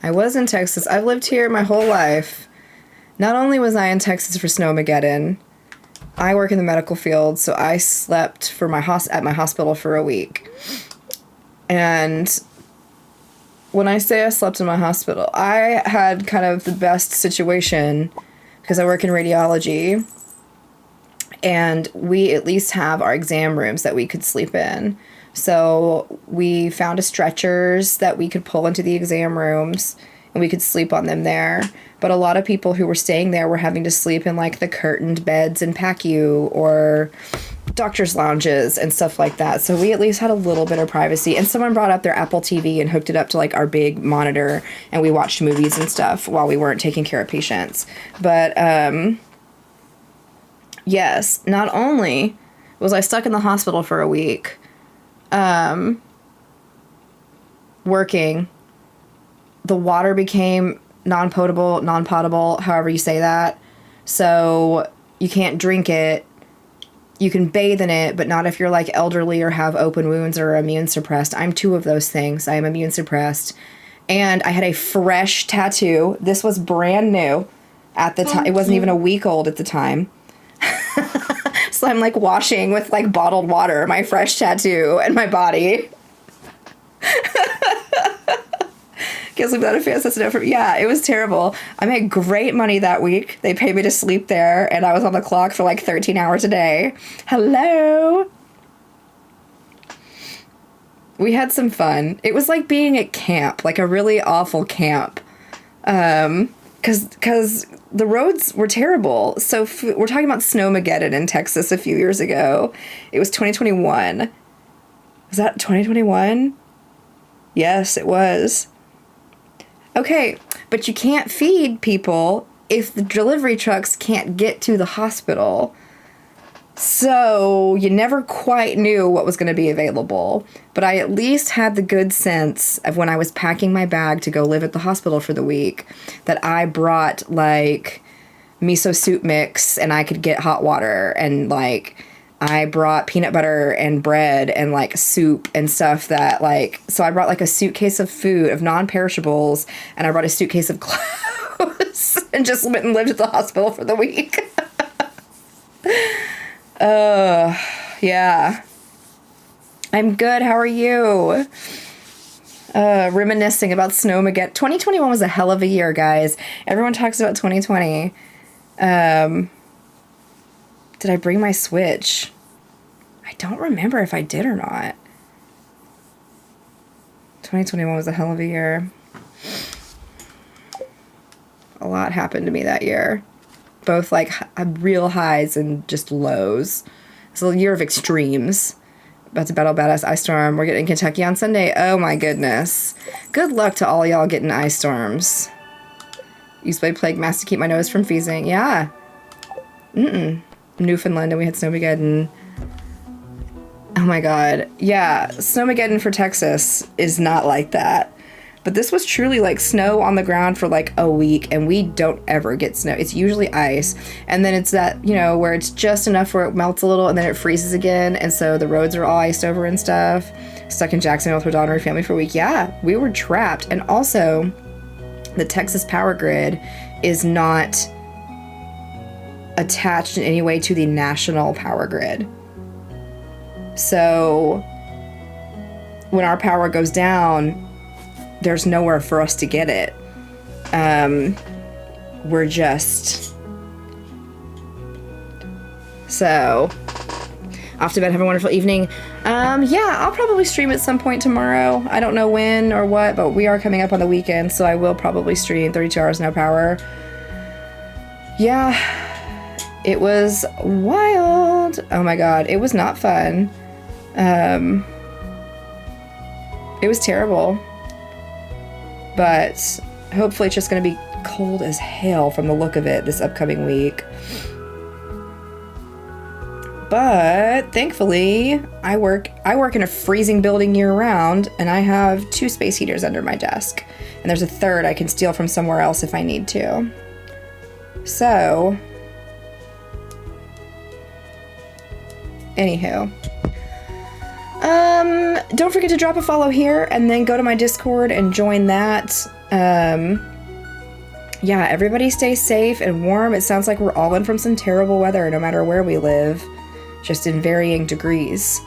I was in Texas. I've lived here my whole life. Not only was I in Texas for Snowmageddon, I work in the medical field, so I slept for at my hospital for a week. And when I say I slept in my hospital, I had kind of the best situation because I work in radiology. And we at least have our exam rooms that we could sleep in. So we found stretchers that we could pull into the exam rooms and we could sleep on them there. But a lot of people who were staying there were having to sleep in like the curtained beds in PACU or doctor's lounges and stuff like that. So we at least had a little bit of privacy. And someone brought up their Apple TV and hooked it up to like our big monitor and we watched movies and stuff while we weren't taking care of patients. But, yes, not only was I stuck in the hospital for a week, working, the water became non-potable, however you say that. So you can't drink it. You can bathe in it, but not if you're like elderly or have open wounds or immune suppressed. I'm 2 of those things. I am immune suppressed. And I had a fresh tattoo. This was brand new at the time. It wasn't even a week old at the time. So I'm like washing with like bottled water my fresh tattoo and my body. Can't sleep without a fan. That's enough for me. Yeah, it was terrible. I made great money that week. They paid me to sleep there and I was on the clock for like 13 hours a day. Hello. We had some fun. It was like being at camp, like a really awful camp. Because the roads were terrible. So we're talking about Snowmageddon in Texas a few years ago. It was 2021. Was that 2021? Yes, it was. Okay, but you can't feed people if the delivery trucks can't get to the hospital. So you never quite knew what was going to be available. But I at least had the good sense of when I was packing my bag to go live at the hospital for the week that I brought like miso soup mix and I could get hot water, and like I brought peanut butter and bread and like soup and stuff that like, so I brought like a suitcase of food, of non-perishables, and I brought a suitcase of clothes and just went and lived at the hospital for the week. Yeah. I'm good. How are you? Reminiscing about Snowmageddon. 2021 was a hell of a year, guys. Everyone talks about 2020. Did I bring my Switch? I don't remember if I did or not. 2021 was a hell of a year. A lot happened to me that year. Both like real highs and just lows. It's a year of extremes. About to battle badass ice storm. We're getting Kentucky on Sunday. Oh my goodness. Good luck to all y'all getting ice storms. Used to play Plague Mass to keep my nose from freezing. Yeah. Newfoundland, and we had Snowmageddon. Oh my god. Yeah, Snowmageddon for Texas is not like that. But this was truly like snow on the ground for like a week, and we don't ever get snow. It's usually ice, and then it's that, you know, where it's just enough where it melts a little and then it freezes again, and so the roads are all iced over and stuff. Stuck in Jacksonville with her daughter and her family for a week. Yeah, we were trapped. And also, the Texas power grid is not attached in any way to the national power grid. So when our power goes down, there's nowhere for us to get it. We're just... So, off to bed. Have a wonderful evening. Yeah, I'll probably stream at some point tomorrow. I don't know when or what, but we are coming up on the weekend, so I will probably stream 32 hours no power. Yeah, it was wild. Oh my god, it was not fun. It was terrible. But hopefully it's just going to be cold as hell from the look of it this upcoming week. But thankfully, I work in a freezing building year-round, and I have 2 space heaters under my desk. And there's a third I can steal from somewhere else if I need to. So, anywho. Don't forget to drop a follow here, and then go to my Discord and join that. Yeah, everybody stay safe and warm. It sounds like we're all in from some terrible weather, no matter where we live, just in varying degrees.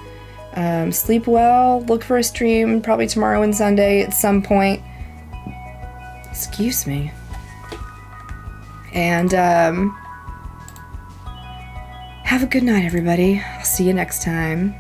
Sleep well, look for a stream, probably tomorrow and Sunday at some point. Excuse me. And, have a good night, everybody. I'll see you next time.